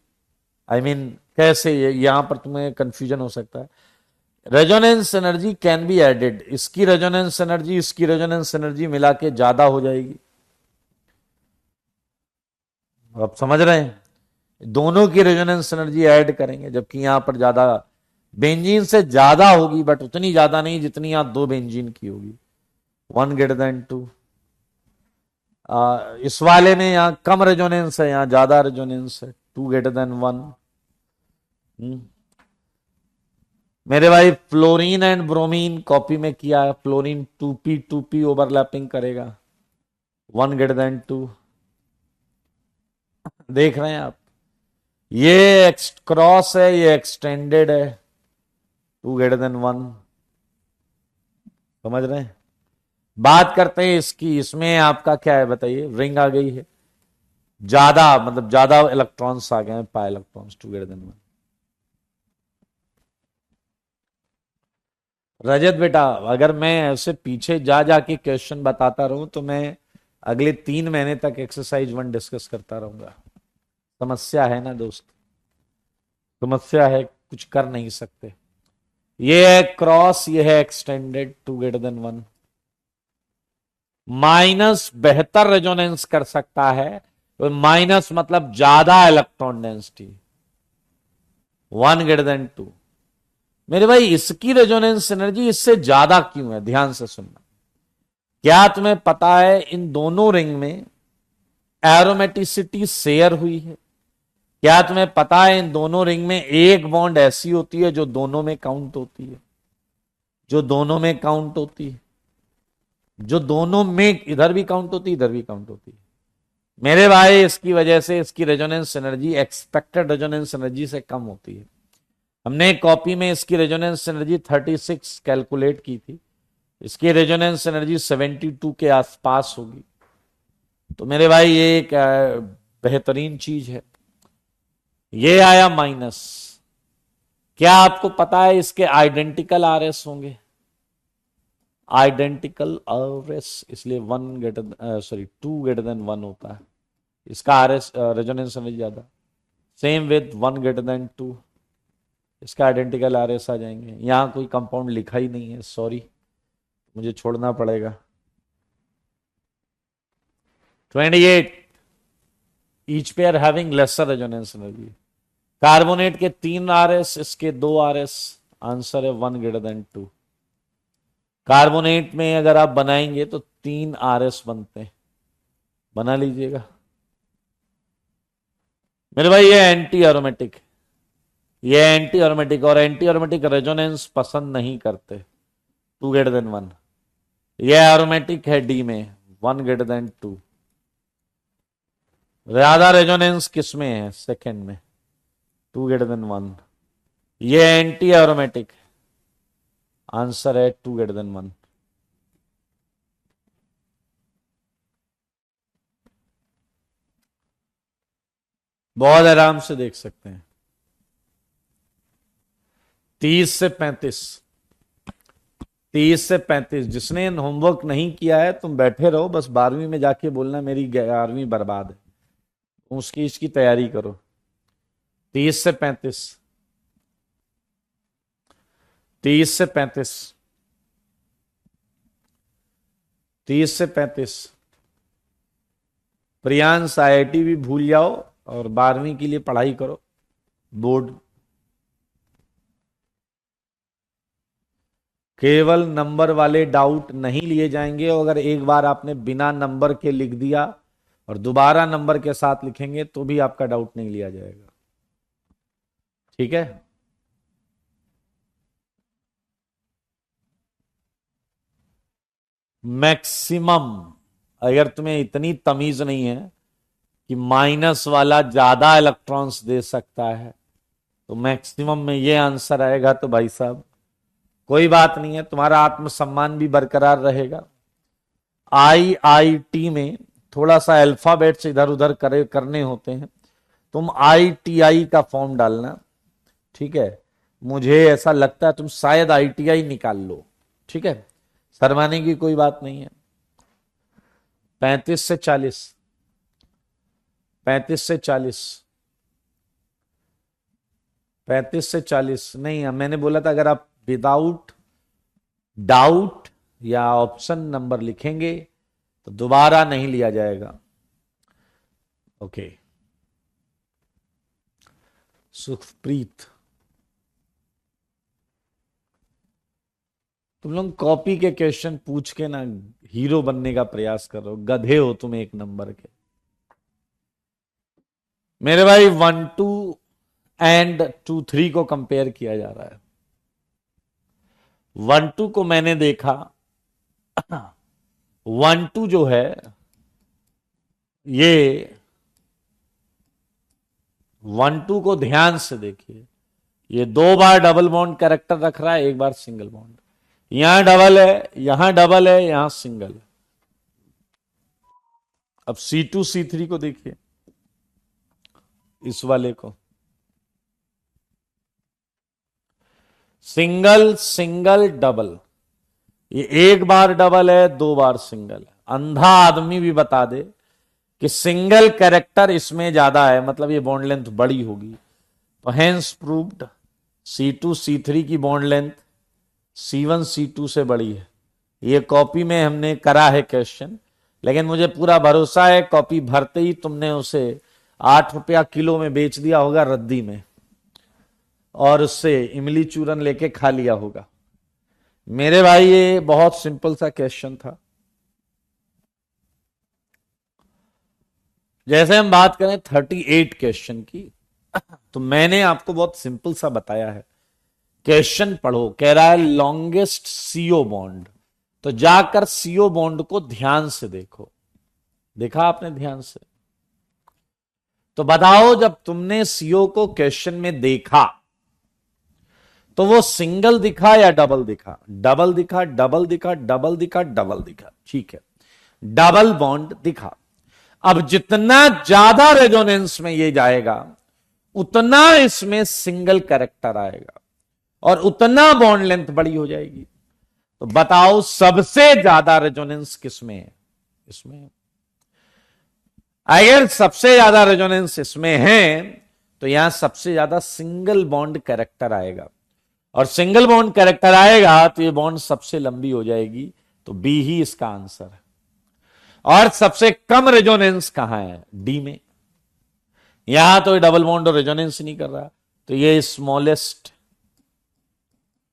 आई मीन कैसे, यहां पर तुम्हें कंफ्यूजन हो सकता है। Resonance energy can be added, इसकी रेजोनेंस एनर्जी इसकी रेजोनेंस एनर्जी मिला के ज्यादा हो जाएगी। आप समझ रहे हैं, दोनों की रेजोनेंस एनर्जी ऐड करेंगे, जबकि यहां पर ज्यादा बेंजीन से ज्यादा होगी, बट उतनी ज्यादा नहीं जितनी यहां दो बेंजीन की होगी। 1 > 2। इस वाले में यहां कम रेजोनेंस है, यहां ज्यादा रेजोनेंस है, 2 > 1। मेरे भाई फ्लोरीन एंड ब्रोमीन कॉपी में किया है, फ्लोरीन 2p ओवरलैपिंग करेगा 1 > 2। देख रहे हैं आप, ये क्रॉस है, ये एक्सटेंडेड है, 2 > 1। समझ रहे हैं। बात करते हैं इसकी, इसमें आपका क्या है बताइए, रिंग आ गई है, ज्यादा मतलब ज्यादा इलेक्ट्रॉन्स आ गए हैं, पाई इलेक्ट्रॉन्स 2 > 1। रजत बेटा, अगर मैं ऐसे पीछे जा जाके क्वेश्चन बताता रहूं तो मैं अगले 3 महीने तक एक्सरसाइज 1 डिस्कस करता रहूंगा। समस्या है ना दोस्त, समस्या है, कुछ कर नहीं सकते। ये है क्रॉस, ये है एक्सटेंडेड 2 > 1। माइनस बेहतर रेजोनेंस कर सकता है, तो माइनस मतलब ज्यादा इलेक्ट्रॉन डेंसिटी 1 > 2। मेरे भाई इसकी रेजोनेंस एनर्जी इससे ज्यादा क्यों है, ध्यान से सुनना। क्या तुम्हें पता है इन दोनों रिंग में एरोमेटिसिटी शेयर हुई है? क्या तुम्हें पता है इन दोनों रिंग में एक बॉन्ड ऐसी होती है जो दोनों में काउंट होती है, जो दोनों में काउंट होती है, जो दोनों में इधर भी काउंट होती है इधर भी काउंट होती है। मेरे भाई इसकी वजह से इसकी resonance energy expected resonance energy से कम होती है। हमने कॉपी में इसकी रेजोनेंस एनर्जी 36 कैलकुलेट की थी, इसकी रेजोनेंस एनर्जी 72 के आसपास होगी। तो मेरे भाई ये एक बेहतरीन चीज है। ये आया माइनस। क्या आपको पता है इसके आइडेंटिकल आरएस होंगे? आइडेंटिकल आरएस, इसलिए 2 > 1 होता है। इसका आरएस रेजोनेंस एनर्जी ज्यादा। सेम विद 1 > 2, इसका आइडेंटिकल आरएस आ जाएंगे। यहां कोई कंपाउंड लिखा ही नहीं है, सॉरी, मुझे छोड़ना पड़ेगा। 28 each pair having laser resonance energy. Carbonate के 3 आरएस, इसके 2 आरएस, आंसर है 1 > 2। कार्बोनेट में अगर आप बनाएंगे तो 3 आरएस बनते हैं, बना लीजिएगा। मेरे भाई ये एंटी एरोमेटिक, ये एंटी एरोमेटिक, और एंटी एरोमेटिक रेजोनेंस पसंद नहीं करते 2 > 1। ये एरोमेटिक है डी में 1 > 2। ज्यादा रेजोनेंस किसमें है? सेकंड में 2 > 1। ये एंटी एरोमेटिक, आंसर है 2 > 1। बहुत आराम से देख सकते हैं। 30 से 35, 30 से 35। जिसने होमवर्क नहीं किया है तुम बैठे रहो, बस 12वीं में जाके बोलना मेरी 11वीं बर्बाद है, उसकी इसकी तैयारी करो। 30 से 35, 30 से 35, 30 से 35। प्रियांश आईआईटी भी भूल जाओ और 12वीं के लिए पढ़ाई करो, बोर्ड। केवल नंबर वाले डाउट नहीं लिए जाएंगे, अगर एक बार आपने बिना नंबर के लिख दिया और दोबारा नंबर के साथ लिखेंगे तो भी आपका डाउट नहीं लिया जाएगा। ठीक है। मैक्सिमम, अगर तुम्हें इतनी तमीज नहीं है कि माइनस वाला ज्यादा इलेक्ट्रॉन्स दे सकता है, तो मैक्सिमम में ये आंसर आएगा, तो भाई साहब कोई बात नहीं है, तुम्हारा आत्मसम्मान भी बरकरार रहेगा। आईआईटी में थोड़ा सा अल्फाबेट्स इधर उधर करने होते हैं, तुम आईटीआई का फॉर्म डालना, ठीक है। मुझे ऐसा लगता है तुम शायद आईटीआई निकाल लो, ठीक है, शर्माने की कोई बात नहीं है। 35 से 40, 35 से 40, 35 से 40 नहीं, मैंने बोला था अगर आप विदाउट डाउट या ऑप्शन नंबर लिखेंगे तो दोबारा नहीं लिया जाएगा। ओके, सुखप्रीत, तुम लोग कॉपी के क्वेश्चन पूछ के ना हीरो बनने का प्रयास कर रहे हो, गधे हो तुम एक नंबर के। मेरे भाई 1 2 एंड 2 3 को कंपेयर किया जा रहा है। 1 2 को मैंने देखा, 1 2 जो है ये 1 2 को ध्यान से देखिए, ये 2 बार डबल बॉन्ड कैरेक्टर रख रहा है, 1 बार सिंगल बॉन्ड, यहां डबल है, यहां डबल है, यहां सिंगल है। अब C2 C3 को देखिए, इस वाले को सिंगल सिंगल डबल, ये 1 बार डबल है, 2 बार सिंगल है। अंधा आदमी भी बता दे कि सिंगल कैरेक्टर इसमें ज्यादा है, मतलब ये बॉन्ड लेंथ बड़ी होगी, तो हेंस प्रूव्ड C2 C3 की बॉन्ड लेंथ C1 C2 से बड़ी है। ये कॉपी में हमने करा है क्वेश्चन, लेकिन मुझे पूरा भरोसा है कॉपी भरते ही तुमने उसे 8 रुपया किलो में बेच दिया होगा रद्दी में, और उससे इमली चूरन लेके खा लिया होगा। मेरे भाई ये बहुत सिंपल सा क्वेश्चन था। जैसे हम बात करें 38 क्वेश्चन की, तो मैंने आपको बहुत सिंपल सा बताया है। क्वेश्चन पढ़ो, कह रहा है लॉन्गेस्ट सीओ बॉन्ड, तो जाकर सीओ बॉन्ड को ध्यान से देखो। देखा आपने ध्यान से? तो बताओ जब तुमने सीओ को क्वेश्चन में देखा तो वो सिंगल दिखा या डबल दिखा? डबल दिखा, डबल दिखा, डबल दिखा, डबल दिखा, ठीक है, डबल बॉन्ड दिखा। अब जितना ज्यादा रेजोनेंस में ये जाएगा उतना इसमें सिंगल कैरेक्टर आएगा और उतना बॉन्ड लेंथ बड़ी हो जाएगी। तो बताओ सबसे ज्यादा रेजोनेंस किसमें है? इसमें। अगर सबसे ज्यादा रेजोनेंस इसमें है तो यहां सबसे ज्यादा सिंगल बॉन्ड कैरेक्टर आएगा, और सिंगल बॉन्ड कैरेक्टर आएगा तो ये बॉन्ड सबसे लंबी हो जाएगी, तो बी ही इसका आंसर है। और सबसे कम रेजोनेंस कहां है? डी में। यहां तो डबल बॉन्ड और रेजोनेंस नहीं कर रहा, तो ये स्मॉलेस्ट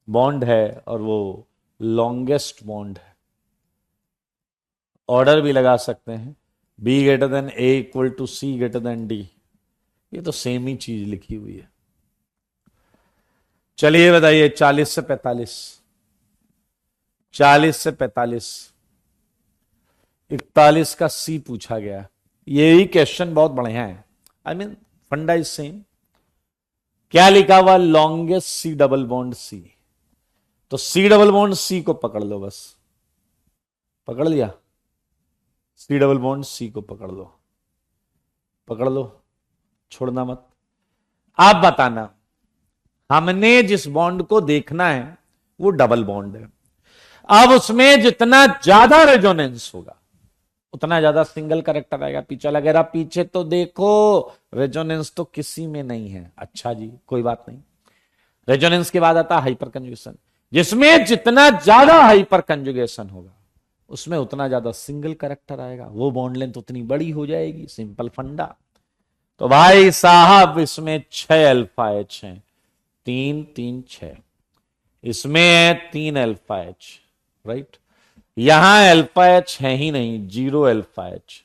बॉन्ड है और वो लॉन्गेस्ट बॉन्ड है। ऑर्डर भी लगा सकते हैं, B greater than A equal to C greater than D, ये तो सेम ही चीज लिखी हुई है। चलिए बताइए 40 से 45, 40 से 45, 41 का सी पूछा गया। यही क्वेश्चन बहुत बढ़िया है, I mean funda is same. क्या लिखा हुआ? Longest C double bond C, तो सी डबल बॉन्ड सी को पकड़ लो, बस पकड़ लिया, सी डबल बॉन्ड सी को पकड़ लो, पकड़ लो, छोड़ना मत। आप बताना, हमने जिस बॉन्ड को देखना है वो डबल बॉन्ड है। अब उसमें जितना ज्यादा रेजोनेंस होगा उतना ज्यादा सिंगल कैरेक्टर आएगा। पीछे अगर आप पीछे तो देखो, रेजोनेंस तो किसी में नहीं है। अच्छा जी, कोई बात नहीं। रेजोनेंस के बाद आता है हाइपर कंजुगेशन, जिसमें जितना ज्यादा हाइपर कंजुगेशन होगा उसमें उतना ज्यादा सिंगल कैरेक्टर आएगा, वो बॉन्ड लेंथ उतनी बड़ी हो जाएगी। सिंपल फंडा। तो भाई साहब इसमें 6 अल्फा एच हैं, 3 3 6, इसमें है 3 अल्फा एच, राइट। यहां अल्फा एच है ही नहीं, 0 अल्फा एच,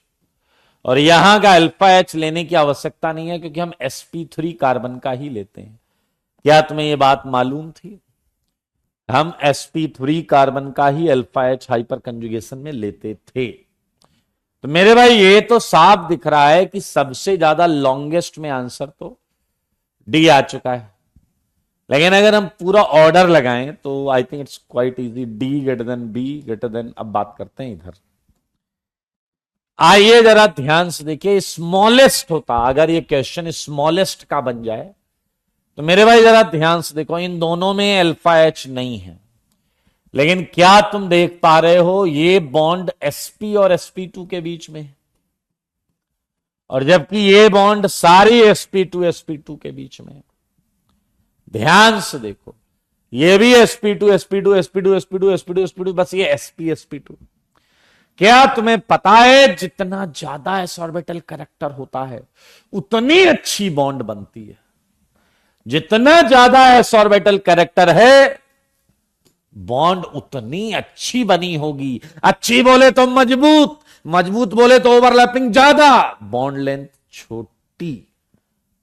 और यहां का अल्फा एच लेने की आवश्यकता नहीं है क्योंकि हम sp3 कार्बन का ही लेते हैं। क्या तुम्हें यह बात मालूम थी? हम sp3 कार्बन का ही अल्फा H हाइपर कंजुगेशन में लेते थे। तो मेरे भाई ये तो साफ दिख रहा है कि सबसे ज्यादा लॉन्गेस्ट में आंसर तो डी आ चुका है। लेकिन अगर हम पूरा ऑर्डर लगाएं तो I think it's quite easy, D greater than B greater then, अब बात करते हैं इधर। आइए जरा ध्यान से देखिए, स्मॉलेस्ट होता अगर ये क्वेश्चन स्मॉलेस्ट का बन जाए तो मेरे भाई जरा ध्यान से देखो, इन दोनों में अल्फा एच नहीं है, लेकिन क्या तुम देख पा रहे हो ये बॉन्ड sp और sp2 के बीच में, और जबकि ये बॉन्ड सारी sp2 के बीच में। ध्यान से देखो, ये भी sp2 बस ये sp2। क्या तुम्हें पता है जितना ज्यादा एस ऑर्बिटल कैरेक्टर होता है उतनी अच्छी बॉन्ड बनती है। जितना ज्यादा एस ऑर्बिटल कैरेक्टर है बॉन्ड उतनी अच्छी बनी होगी। अच्छी बोले तो मजबूत, मजबूत बोले तो ओवरलैपिंग ज्यादा, बॉन्ड लेंथ छोटी।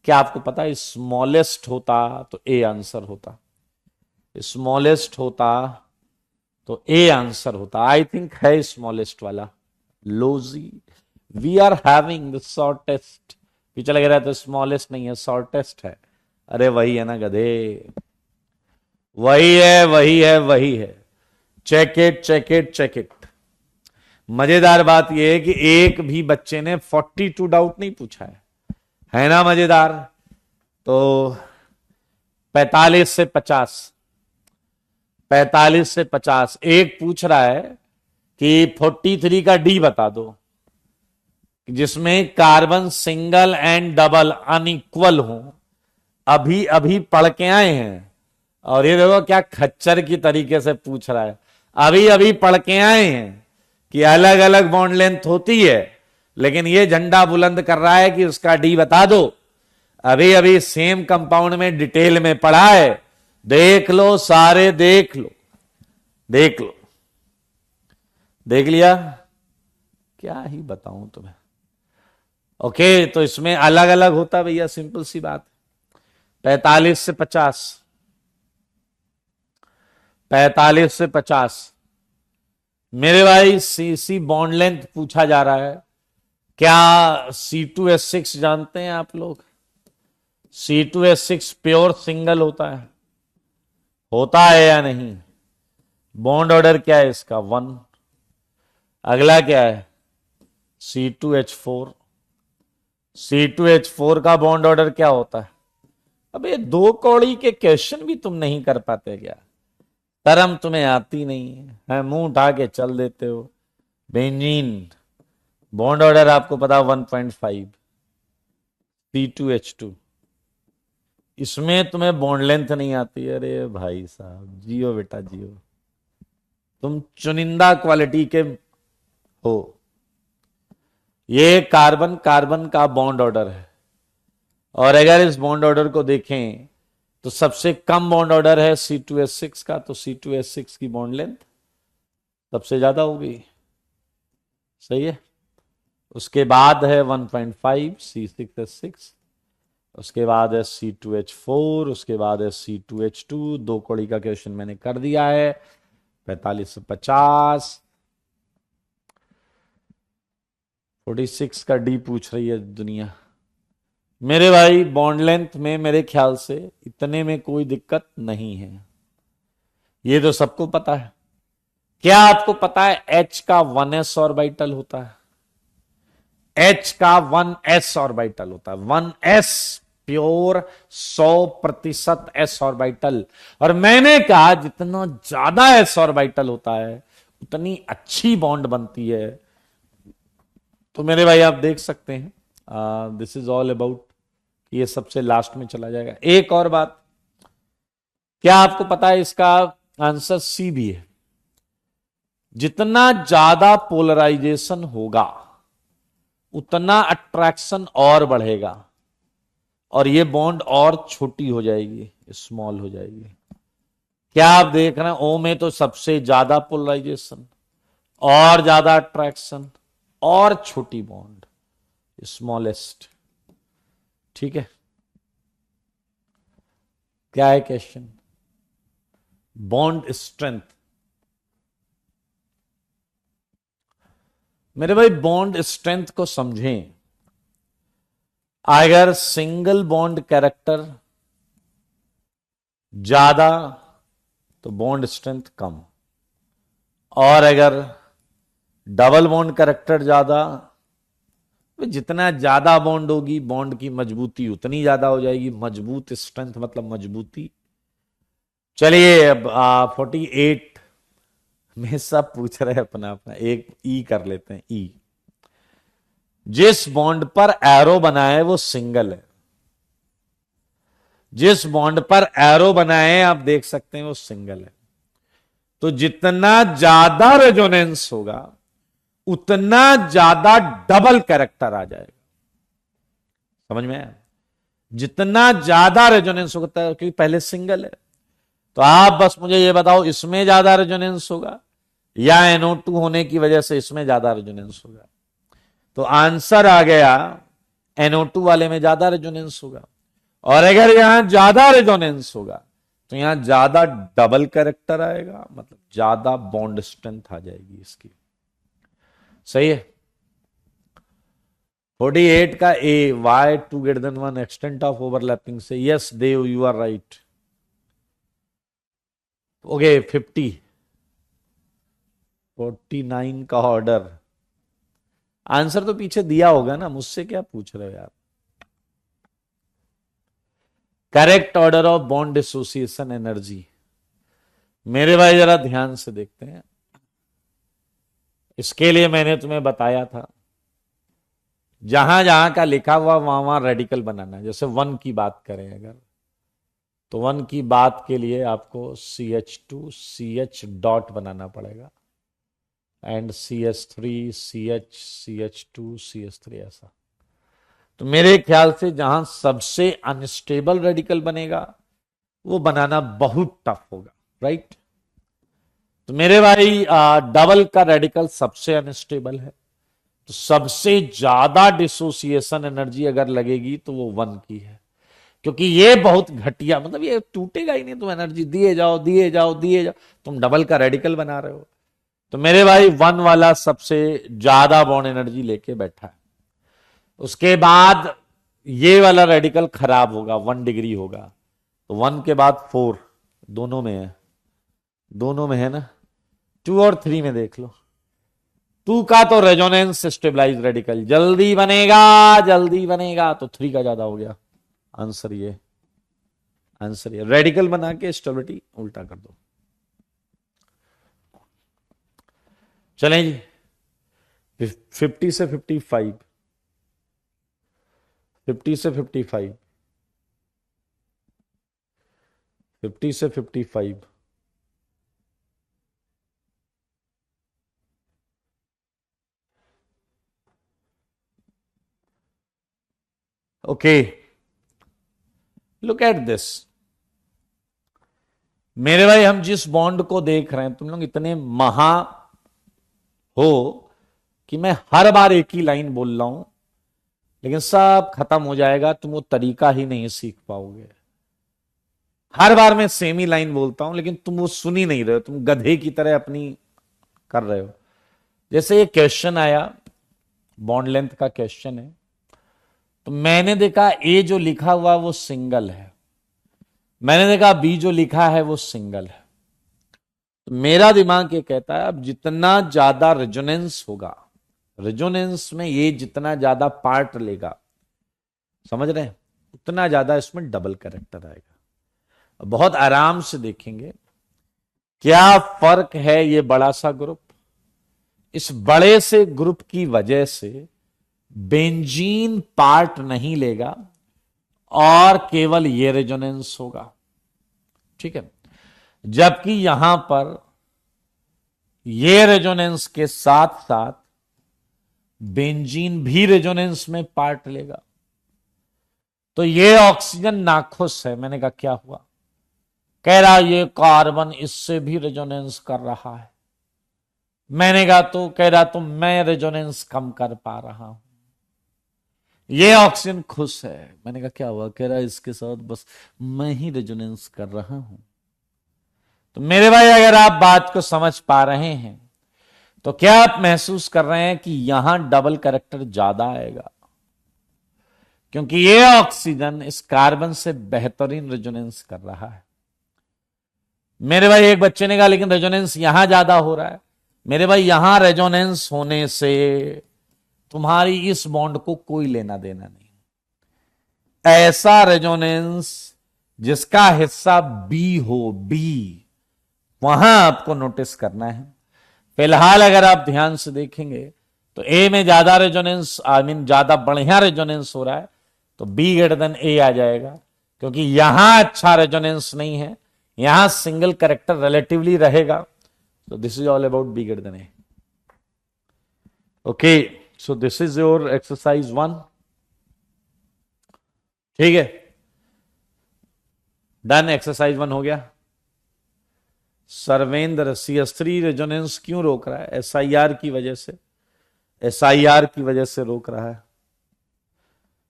क्या आपको पता है स्मॉलेस्ट होता तो ए आंसर होता, स्मॉलेस्ट होता तो ए आंसर होता। आई थिंक है स्मॉलेस्ट वाला लोजी। We are having the shortest, पीछे लग रहा है तो स्मॉलेस्ट नहीं है शॉर्टेस्ट है। अरे वही है ना गधे, वही है वही है वही है। Check it check it check it. मजेदार बात यह है कि एक भी बच्चे ने 42 डाउट नहीं पूछा है ना मजेदार। तो 45 से 50, 45 से 50। एक पूछ रहा है कि 43 का डी बता दो जिसमें carbon single and double unequal हो। अभी अभी पढ़ के आए हैं और ये देखो क्या खच्चर की तरीके से पूछ रहा है। अभी अभी पढ़ के आए हैं कि अलग अलग बॉन्ड लेंथ होती है, लेकिन ये झंडा बुलंद कर रहा है कि उसका डी बता दो। अभी अभी सेम कंपाउंड में डिटेल में पढ़ा है, देख लो सारे, देख लो देख लो। देख लिया, क्या ही बताऊं तुम्हें। ओके, तो इसमें अलग अलग होता भैया, सिंपल सी बात। 45 से 50, 45 से 50। मेरे भाई सी बॉन्ड लेंथ पूछा जा रहा है। क्या C2H6 जानते हैं आप लोग? C2H6 प्योर सिंगल होता है या नहीं? बॉन्ड ऑर्डर क्या है इसका? 1। अगला क्या है? C2H4। C2H4 का बॉन्ड ऑर्डर क्या होता है? अबे 2 कौड़ी के क्वेश्चन भी तुम नहीं कर पाते क्या? शर्म तुम्हें आती नहीं है, मुंह उठा के चल देते हो। बेंजीन बॉन्ड ऑर्डर आपको पता 1.5। C2H2, इसमें तुम्हें बॉन्ड लेंथ नहीं आती। अरे भाई साहब, जियो बेटा जियो, तुम चुनिंदा क्वालिटी के हो। ये कार्बन कार्बन का बॉन्ड ऑर्डर है, और अगर इस बॉन्ड ऑर्डर को देखें तो सबसे कम बॉन्ड ऑर्डर है C2H6 का, तो C2H6 की बॉन्ड लेंथ सबसे ज्यादा होगी। सही है। उसके बाद है 1.5 C6H6, उसके बाद है C2H4, उसके बाद है C2H2। 2 कौड़ी का क्वेश्चन मैंने कर दिया है। 45 से 50। 46 का डी पूछ रही है दुनिया। मेरे भाई बॉन्ड लेंथ में मेरे ख्याल से इतने में कोई दिक्कत नहीं है, ये तो सबको पता है। क्या आपको पता है H का 1s ऑर्बिटल होता है? H का 1s ऑर्बिटल होता है। 1s pure 100% s orbital. और मैंने कहा जितना ज्यादा s ऑर्बिटल होता है उतनी अच्छी बॉन्ड बनती है। तो मेरे भाई आप देख सकते हैं, दिस इज ऑल अबाउट, ये सबसे लास्ट में चला जाएगा। एक और बात, क्या आपको पता है इसका आंसर सी भी है। जितना ज्यादा पोलराइजेशन होगा उतना अट्रैक्शन और बढ़ेगा, और ये बॉन्ड और छोटी हो जाएगी, स्मॉल हो जाएगी। क्या आप देख रहे हैं, ओ में तो सबसे ज्यादा पोलराइजेशन और ज्यादा अट्रैक्शन और छोटी बॉन्ड, स्मॉलेस्ट। ठीक है, क्या है क्वेश्चन? Bond strength. मेरे भाई बॉन्ड स्ट्रेंथ को समझें। अगर सिंगल बॉन्ड कैरेक्टर ज्यादा तो बॉन्ड स्ट्रेंथ कम, और अगर डबल बॉन्ड कैरेक्टर ज्यादा, तो जितना ज्यादा बॉन्ड होगी बॉन्ड की मजबूती उतनी ज्यादा हो जाएगी। मजबूत स्ट्रेंथ मतलब मजबूती। चलिए अब 48 में सब पूछ रहे हैं अपना अपना, एक ई कर लेते हैं। ई, जिस बॉन्ड पर एरो बना है वो सिंगल है। जिस बॉन्ड पर एरो बना है आप देख सकते हैं वो सिंगल है। तो जितना ज्यादा रेजोनेंस होगा उतना ज्यादा डबल कैरेक्टर आ जाएगा। समझ में आया? जितना ज्यादा रेजोनेंस होता है, क्योंकि पहले सिंगल है, तो आप बस मुझे ये बताओ इसमें ज्यादा रेजोनेंस होगा या NO2 होने की वजह से इसमें ज्यादा रेजोनेंस होगा। तो आंसर आ गया NO2 वाले में ज्यादा रेजोनेंस होगा। और अगर यहां ज्यादा रेजोनेंस होगा तो यहां ज्यादा डबल कैरेक्टर आएगा, मतलब ज्यादा बॉन्ड स्ट्रेंथ आ जाएगी इसकी। सही है। 48 का A, Y 2 > 1 extent of overlapping से, yes Dev you are right. Okay 49 का ऑर्डर। आंसर तो पीछे दिया होगा ना, मुझसे क्या पूछ रहे हो यार। Correct order of bond association energy. मेरे भाई जरा ध्यान से देखते हैं। इसके लिए मैंने तुम्हें बताया था, जहां जहां का लिखा हुआ वहां वहां रेडिकल बनाना है। जैसे 1 की बात करें अगर, तो 1 की बात के लिए आपको CH2 CH डॉट बनाना पड़ेगा, and CH3 CH CH2 CH3 ऐसा। तो मेरे ख्याल से जहां सबसे अनस्टेबल रेडिकल बनेगा वो बनाना बहुत टफ होगा, राइट। तो मेरे भाई डबल का रेडिकल सबसे अनस्टेबल है, तो सबसे ज्यादा डिसोसिएशन एनर्जी अगर लगेगी तो वो 1 की है, क्योंकि ये बहुत घटिया, मतलब ये टूटेगा ही नहीं। तुम एनर्जी दिए जाओ दिए जाओ दिए जाओ, तुम डबल का रेडिकल बना रहे हो। तो मेरे भाई 1 वाला सबसे ज्यादा बॉन्ड एनर्जी लेके बैठा है। उसके बाद ये वाला रेडिकल खराब होगा, 1 डिग्री होगा। तो 1 के बाद 4, दोनों में है, दोनों में है ना। 2 और 3 में देख लो। 2 का तो रेजोनेंस स्टेबलाइज रेडिकल जल्दी बनेगा, जल्दी बनेगा, तो 3 का ज्यादा हो गया। आंसर ये, आंसर ये। रेडिकल बना के स्टेबिलिटी उल्टा कर दो। चलें जी 50 से 55, 50 से 55, 50 से 55। Okay, look at this. मेरे भाई हम जिस बॉन्ड को देख रहे हैं, तुम लोग इतने महा हो कि मैं हर बार एक ही लाइन बोल रहा हूं, लेकिन सब खत्म हो जाएगा, तुम वो तरीका ही नहीं सीख पाओगे। हर बार मैं सेम ही लाइन बोलता हूं लेकिन तुम वो सुन ही नहीं रहे हो, तुम गधे की तरह अपनी कर रहे हो। जैसे ये क्वेश्चन आया, बॉन्ड लेंथ का क्वेश्चन है, तो मैंने देखा ए जो लिखा हुआ वो सिंगल है, मैंने देखा बी जो लिखा है वो सिंगल है। तो मेरा दिमाग ये कहता है अब जितना ज्यादा रेजोनेंस होगा, रेजोनेंस में ये जितना ज्यादा पार्ट लेगा, समझ रहे हैं, उतना ज्यादा इसमें डबल कैरेक्टर आएगा। बहुत आराम से देखेंगे क्या फर्क है। ये बड़ा सा ग्रुप, इस बड़े से ग्रुप की वजह से बेंजीन पार्ट नहीं लेगा और केवल ये रेजोनेंस होगा, ठीक है। जबकि यहां पर ये रेजोनेंस के साथ साथ बेंजीन भी रेजोनेंस में पार्ट लेगा। तो ये ऑक्सीजन नाखुश है। मैंने कहा क्या हुआ, कह रहा ये कार्बन इससे भी रेजोनेंस कर रहा है। मैंने कहा तो, कह रहा तो मैं रेजोनेंस कम कर पा रहा हूं। ये ऑक्सीजन खुश है। मैंने कहा क्या हुआ, कह रहा इसके साथ बस मैं ही रेजोनेंस कर रहा हूं। तो मेरे भाई अगर आप बात को समझ पा रहे हैं तो क्या आप महसूस कर रहे हैं कि यहां डबल कैरेक्टर ज्यादा आएगा, क्योंकि ये ऑक्सीजन इस कार्बन से बेहतरीन रेजोनेंस कर रहा है। मेरे भाई एक बच्चे ने कहा लेकिन रेजोनेंस यहां ज्यादा हो रहा है। मेरे भाई यहां रेजोनेंस होने से तुम्हारी इस बॉन्ड को कोई लेना देना नहीं। ऐसा रेजोनेंस जिसका हिस्सा बी हो, बी, वहां आपको नोटिस करना है। फिलहाल अगर आप ध्यान से देखेंगे तो ए में ज्यादा रेजोनेंस, आई मीन ज्यादा बढ़िया रेजोनेंस हो रहा है, तो बी ग्रेटर देन ए आ जाएगा, क्योंकि यहां अच्छा रेजोनेंस नहीं है, यहां सिंगल कैरेक्टर रिलेटिवली रहेगा। तो this is all about B greater than A. Okay, so this is your exercise 1। ठीक है, डन, एक्सरसाइज 1 हो गया। सर्वेंद्र, CS3 रेजोनेंस क्यों रोक रहा है? SIR की वजह से, SIR की वजह से रोक रहा है।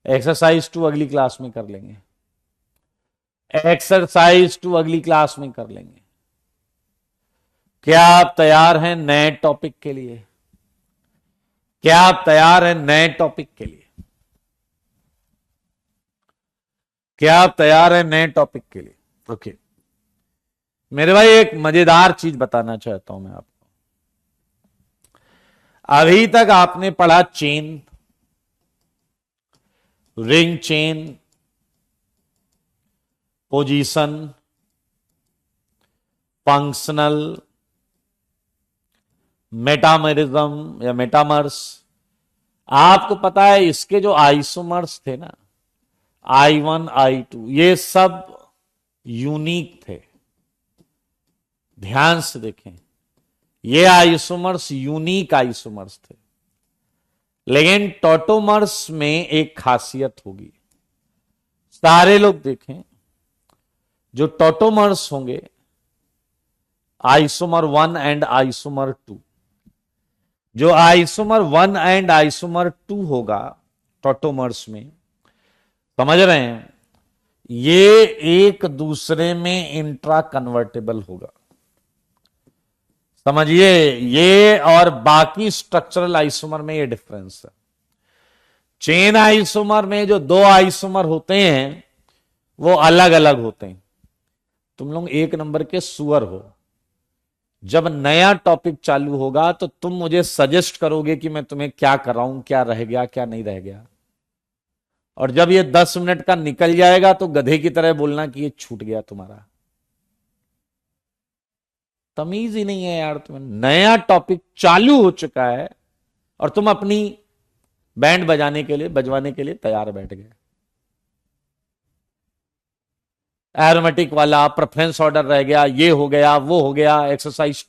एक्सरसाइज 2 अगली क्लास में कर लेंगे, एक्सरसाइज 2 अगली क्लास में कर लेंगे। क्या आप तैयार हैं नए टॉपिक के लिए? क्या आप तैयार हैं नए टॉपिक के लिए? क्या आप तैयार हैं नए टॉपिक के लिए? ओके मेरे भाई, एक मजेदार चीज बताना चाहता हूं मैं आपको। अभी तक आपने पढ़ा chain, ring chain, position, functional, metamerism या मेटामर्स। आपको पता है इसके जो आइसोमर्स थे ना, I1 I2, ये सब यूनिक थे। ध्यान से देखें, ये आइसोमर्स यूनिक आइसोमर्स थे। लेकिन टॉटोमर्स में एक खासियत होगी, सारे लोग देखें, जो टॉटोमर्स होंगे आइसोमर 1 एंड आइसोमर 2, जो आइसोमर 1 एंड आइसोमर 2 होगा टॉटोमर्स में, समझ रहे हैं, ये एक दूसरे में इंट्रा कन्वर्टेबल होगा। समझिए, ये और बाकी स्ट्रक्चरल आइसोमर में ये डिफरेंस है। चेन आइसोमर में जो दो आइसोमर होते हैं वो अलग अलग होते हैं। तुम लोग 1 नंबर के सुअर हो। जब नया टॉपिक चालू होगा तो तुम मुझे सजेस्ट करोगे कि मैं तुम्हें क्या कराऊं, क्या रह गया, क्या नहीं रह गया। और जब ये 10 मिनट का निकल जाएगा तो गधे की तरह बोलना कि ये छूट गया तुम्हारा। तमीज ही नहीं है यार तुम्हें। नया टॉपिक चालू हो चुका है और तुम अपनी बैंड बजाने के लिए, बजवाने के लिए तैयार बैठ गए। एरोमेटिक वाला प्रेफरेंस ऑर्डर रह गया, ये हो गया, वो हो गया, एक्सरसाइज।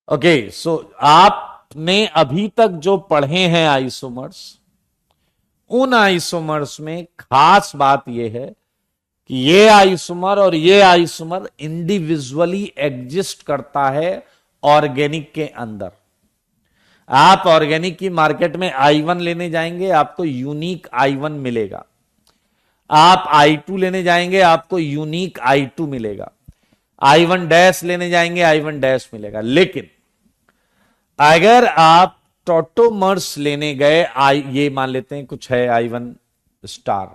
ओके, सो आपने अभी तक जो पढ़े हैं आइसोमर्स, उन आइसोमर्स में खास बात यह है कि ये आइसोमर और ये आइसोमर इंडिविजुअली एग्जिस्ट करता है ऑर्गेनिक के अंदर। आप ऑर्गेनिक की मार्केट में I1 लेने जाएंगे, आपको यूनिक I1 मिलेगा। आप I2 लेने जाएंगे, आपको यूनिक I2 मिलेगा। I1 डैश लेने जाएंगे, I1 डैश मिलेगा। लेकिन अगर आप टॉटोमर्स लेने गए, ये मान लेते हैं कुछ है I1 स्टार,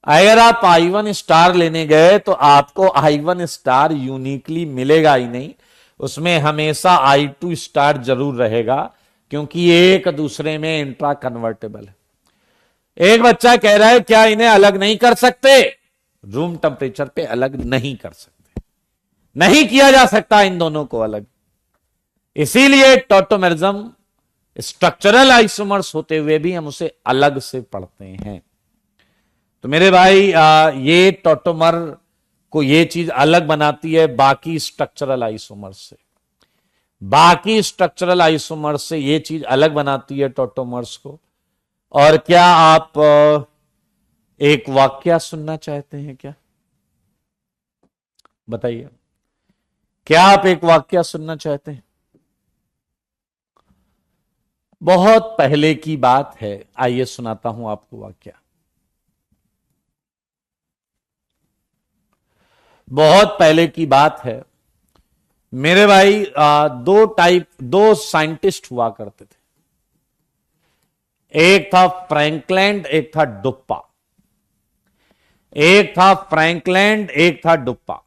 अगर आप I1 स्टार लेने गए तो आपको I1 स्टार यूनिकली मिलेगा ही नहीं, उसमें हमेशा I2 स्टार जरूर रहेगा, क्योंकि एक दूसरे में इंट्रा कन्वर्टेबल है। एक बच्चा कह रहा है क्या इन्हें अलग नहीं कर सकते? रूम टेम्परेचर पे अलग नहीं कर सकते, नहीं किया जा सकता इन दोनों को अलग। इसीलिए टॉटोमेरिज्म स्ट्रक्चरल आइसोमर्स होते हुए भी हम उसे अलग से पढ़ते हैं। तो मेरे भाई ये टॉटोमर को ये चीज अलग बनाती है बाकी स्ट्रक्चरल आइसोमर्स से। बाकी स्ट्रक्चरल आइसोमर्स से ये चीज अलग बनाती है टॉटोमर्स को। और क्या आप एक वाक्य सुनना चाहते हैं क्या? बताइए, क्या आप एक वाक्य सुनना चाहते हैं? बहुत पहले की बात है, आइए सुनाता हूं आपको वाक्य। बहुत पहले की बात है मेरे भाई। दो साइंटिस्ट हुआ करते थे, एक था फ्रैंकलैंड, एक था डुप्पा। एक था फ्रैंकलैंड, एक था डुप्पा।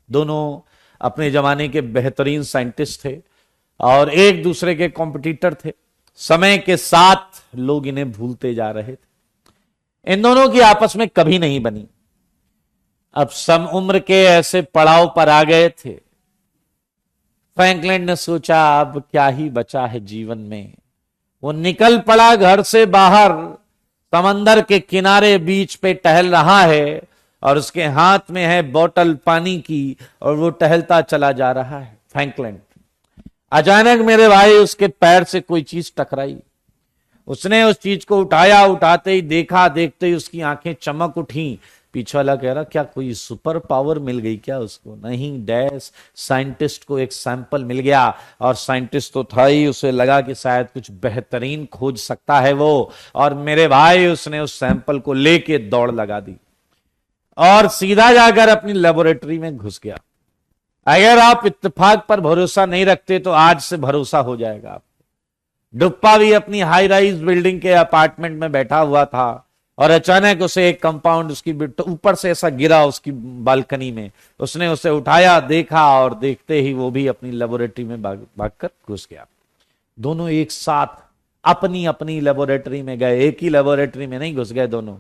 दोनों अपने जमाने के बेहतरीन साइंटिस्ट थे और एक दूसरे के कॉम्पिटिटर थे। समय के साथ लोग इन्हें भूलते जा रहे थे। इन दोनों की आपस में कभी नहीं बनी। अब सम उम्र के ऐसे पड़ाव पर आ गए थे। फ्रैंकलिन ने सोचा अब क्या ही बचा है जीवन में। वो निकल पड़ा घर से बाहर, समंदर के किनारे बीच पे टहल रहा है और उसके हाथ में है बोतल पानी की और वो टहलता चला जा रहा है। फ्रैंकलिन अचानक मेरे भाई उसके पैर से कोई चीज टकराई। उसने उस चीज को उठाया, उठाते ही देखा, देखते ही उसकी आंखें चमक उठी। पीछे वाला कह रहा क्या कोई सुपर पावर मिल गई क्या उसको? नहीं डैश, साइंटिस्ट को एक सैंपल मिल गया और साइंटिस्ट तो था ही, उसे लगा कि शायद कुछ बेहतरीन खोज सकता है वो। और मेरे भाई उसने उस सैंपल को लेके दौड़ लगा दी और सीधा जाकर अपनी लेबोरेटरी में घुस गया। अगर आप इत्तेफाक पर भरोसा नहीं रखते तो आज से भरोसा हो जाएगा आप। डुप्पा भी अपनी हाई राइज बिल्डिंग के अपार्टमेंट में बैठा हुआ था और अचानक उसे एक कंपाउंड उसकी ऊपर से ऐसा गिरा उसकी बालकनी में। उसने उसे उठाया, देखा और देखते ही वो भी अपनी लेबोरेटरी में भागकर घुस गया। दोनों एक साथ अपनी अपनी लेबोरेटरी में गए, एक ही लेबोरेटरी में नहीं घुस गए दोनों।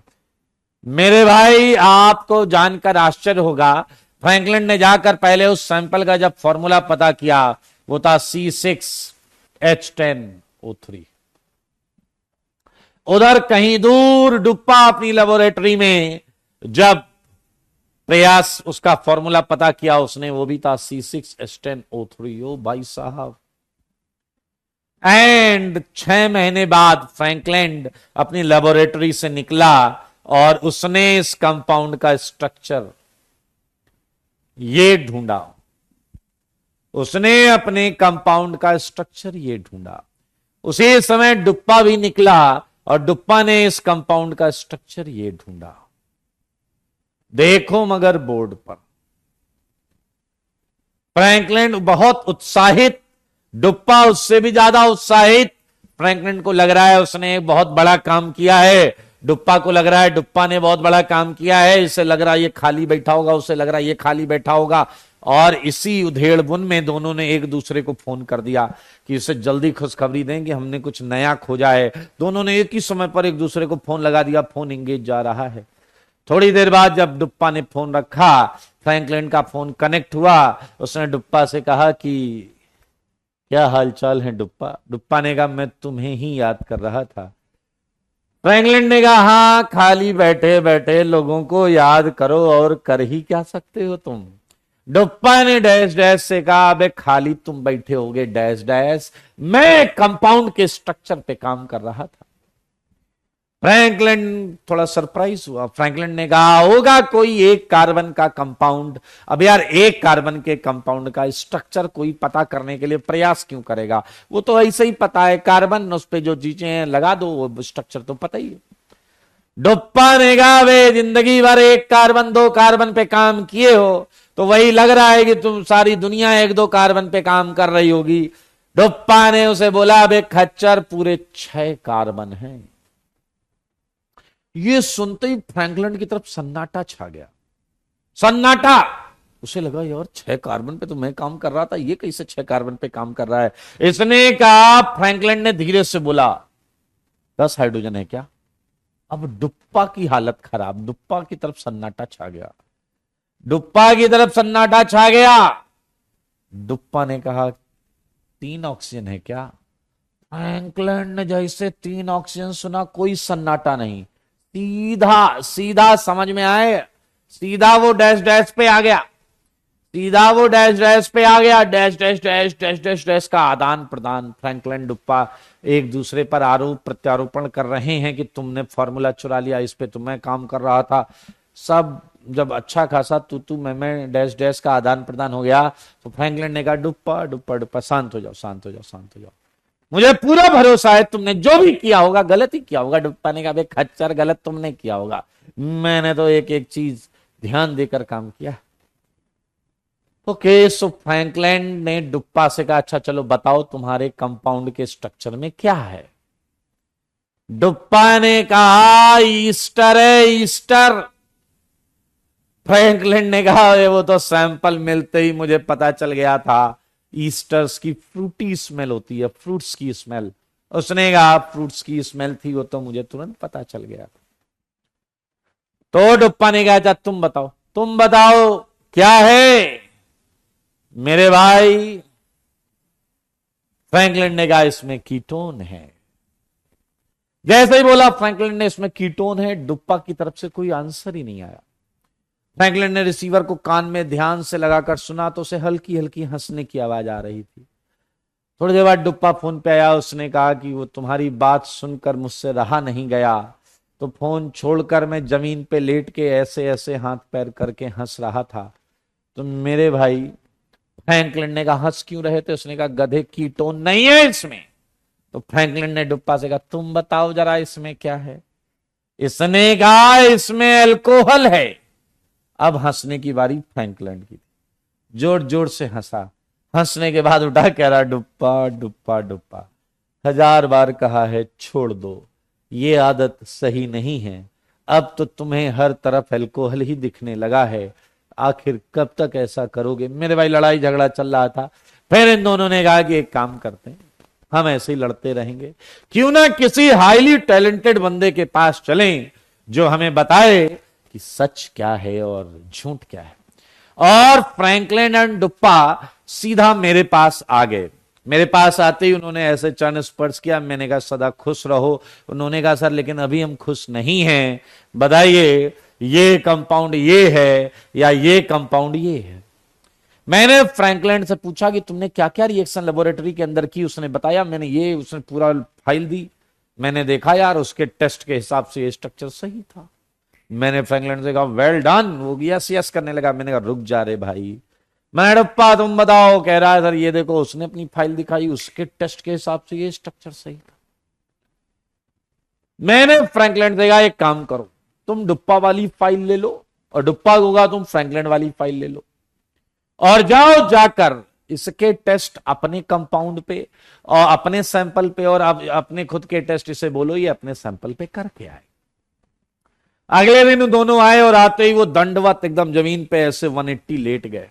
मेरे भाई आपको जानकर आश्चर्य होगा, फ्रैंकलिन ने जाकर पहले उस सैंपल का जब फॉर्मूला पता किया, वो था C6H10O3। उधर कहीं दूर डुप्पा अपनी लेबोरेटरी में जब प्रयास उसका फॉर्मूला पता किया उसने, वो भी था C6H10O3। ओ भाई साहब। एंड 6 महीने बाद फ्रैंकलिन अपनी लेबोरेटरी से निकला और उसने इस कंपाउंड का स्ट्रक्चर ये ढूंढा। उसने अपने कंपाउंड का स्ट्रक्चर ये ढूंढा। उसी समय डुप्पा भी निकला और डुप्पा ने इस कंपाउंड का स्ट्रक्चर ये ढूंढा। देखो मगर बोर्ड पर फ्रैंकलिन बहुत उत्साहित, डुप्पा उससे भी ज्यादा उत्साहित। फ्रैंकलिन को लग रहा है उसने एक बहुत बड़ा काम किया है, डुप्पा को लग रहा है डुप्पा ने बहुत बड़ा काम किया है। इसे लग रहा है ये खाली बैठा होगा, उसे लग रहा है ये खाली बैठा होगा। और इसी उधेड़बुन में दोनों ने एक दूसरे को फोन कर दिया कि इसे जल्दी खुशखबरी दें कि हमने कुछ नया खोजा है। दोनों ने एक ही समय पर एक दूसरे को फोन लगा दिया। फोन इंगेज जा रहा है। थोड़ी देर बाद जब डुप्पा ने फोन रखा, फ्रैंकलिन का फोन कनेक्ट हुआ। उसने डुप्पा से कहा कि क्या हालचाल है डुप्पा? डुप्पा ने कहा मैं तुम्हें ही याद कर रहा था। फ्रैंकलिन ने कहा हाँ, खाली बैठे बैठे लोगों को याद करो और कर ही क्या सकते हो तुम। डुप्पा ने डैश डैश से कहा अबे खाली तुम बैठे होगे डैश डैश, मैं कंपाउंड के स्ट्रक्चर पे काम कर रहा था। फ्रैंकलिन थोड़ा सरप्राइज हुआ। फ्रैंकलिन ने कहा होगा कोई एक कार्बन का कंपाउंड। अब यार एक कार्बन के कंपाउंड का स्ट्रक्चर कोई पता करने के लिए प्रयास क्यों करेगा? वो तो ऐसे ही पता है कार्बन, उस पे जो चीजें हैं लगा दो, वो स्ट्रक्चर तो पता ही है। डुप्पा ने कहा वे जिंदगी भर एक कार्बन 2 कार्बन पे काम किए हो तो वही लग रहा है कि तुम सारी दुनिया 1-2 कार्बन पे काम कर रही होगी। डुप्पा ने उसे बोला बे खच्चर पूरे 6 कार्बन हैं। ये सुनते ही फ्रैंकलिन की तरफ सन्नाटा छा गया। सन्नाटा। उसे लगा यार 6 कार्बन पे तो मैं काम कर रहा था, ये कैसे 6 कार्बन पे काम कर रहा है? इसने कहा, फ्रैंकलिन ने धीरे से बोला 10 हाइड्रोजन है क्या? अब डुप्पा की हालत खराब। डुप्पा की तरफ सन्नाटा छा गया। डुप्पा की तरफ सन्नाटा छा गया। डुप्पा ने कहा 3 ऑक्सीजन है क्या? फ्रैंकलिन ने जैसे 3 ऑक्सीजन सुना, कोई सन्नाटा नहीं, सीधा सीधा समझ में आए, सीधा वो डैश डैश पे आ गया। सीधा वो डैश डैश पे आ गया। Dash dash dash dash dash dash का आदान प्रदान। फ्रैंकलिन डुप्पा एक दूसरे पर आरोप प्रत्यारोपण कर रहे हैं कि तुमने फॉर्मूला चुरा लिया, इस पे तो मैं काम कर रहा था। सब जब अच्छा खासा तू मैं डैश डैश का आदान प्रदान हो गया तो फ्रैंकलिन ने कहा डुप्पा डुप्पा डुप्पा शांत हो जाओ, शांत हो जाओ, शांत हो जाओ, मुझे पूरा भरोसा है तुमने जो भी किया होगा गलत ही किया होगा। डुप्पा ने कहा खच्चर गलत तुमने किया होगा, मैंने तो एक एक चीज ध्यान देकर काम किया। ओके, सो फ्रैंकलिन ने डुप्पा से कहा अच्छा चलो बताओ तुम्हारे कंपाउंड के स्ट्रक्चर में क्या है। डुप्पा ने कहा ईस्टर है ईस्टर। फ्रैंकलिन ने कहा वो तो सैंपल मिलते ही मुझे पता चल गया था, ईस्टर्स की फ्रूटी स्मेल होती है, फ्रूट्स की स्मेल। उसने कहा फ्रूट्स की स्मेल थी, वो तो मुझे तुरंत पता चल गया। तो डुप्पा ने कहा तुम बताओ क्या है। मेरे भाई फ्रैंकलिन ने कहा इसमें कीटोन है। जैसे ही बोला फ्रैंकलिन ने इसमें कीटोन है, डुप्पा की तरफ से कोई आंसर ही नहीं आया। फ्रैंकलिन ने रिसीवर को कान में ध्यान से लगाकर सुना तो उसे हल्की हल्की हंसने की आवाज आ रही थी। थोड़ी देर बाद डुप्पा फोन पे आया, उसने कहा कि वो तुम्हारी बात सुनकर मुझसे रहा नहीं गया, तो फोन छोड़कर मैं जमीन पे लेट के ऐसे ऐसे हाथ पैर करके हंस रहा था। तो मेरे भाई फ्रैंकलिन ने कहा हंस क्यों रहे थे। उसने कहा गधे कीटोन नहीं है इसमें। तो फ्रैंकलिन ने डुप्पा से कहा तुम बताओ जरा इसमें क्या है। इसने कहा इसमें अल्कोहल है। अब हंसने की बारी फ्रैंकलिन की थी, जोर जोर से हंसा। हंसने के बाद उठा कह रहा डुप्पा डुप्पा डुप्पा, 1000 बार कहा है छोड़ दो, ये आदत सही नहीं है। अब तो तुम्हें हर तरफ अल्कोहल ही दिखने लगा है, आखिर कब तक ऐसा करोगे। मेरे भाई लड़ाई झगड़ा चल रहा था। फिर इन दोनों ने कहा कि एक काम करते हैं, हम ऐसे ही लड़ते रहेंगे, क्यों ना किसी हाईली टैलेंटेड बंदे के पास चलें जो हमें बताए कि सच क्या है और झूठ क्या है। और फ्रैंकलिन एंड डुप्पा सीधा मेरे पास आ गए। मेरे पास आते ही उन्होंने ऐसे चरण स्पर्श किया। मैंने कहा सदा खुश रहो। उन्होंने कहा सर लेकिन अभी हम खुश नहीं हैं, बताइए ये कंपाउंड ये है या ये कंपाउंड ये है। मैंने फ्रैंकलिन से पूछा कि तुमने क्या क्या रिएक्शन लेबोरेटरी के अंदर की। उसने बताया, मैंने ये, उसने पूरा फाइल दी। मैंने देखा यार उसके टेस्ट के हिसाब से ये स्ट्रक्चर सही था। मैंने फ्रैंकलिन से कहा वेल डन, वो यस यस करने लगा। मैंने कहा रुक जा रे भाई, मैं डप्पा तुम बताओ। कह रहा है सर ये देखो, उसने अपनी फाइल दिखाई, उसके टेस्ट के हिसाब से ये स्ट्रक्चर सही था। मैंने फ्रैंकलिन से कहा एक काम करो, तुम डुप्पा वाली फाइल ले लो और डुप्पा होगा तुम फ्रैंकलिन वाली फाइल ले लो और जाओ जाकर इसके टेस्ट अपने कंपाउंड पे और अपने सैंपल पे और अपने खुद के टेस्ट इसे बोलो ये अपने सैंपल पे करके आए। अगले दिन दोनों आए और आते ही वो दंडवत एकदम जमीन पे ऐसे 180 लेट गए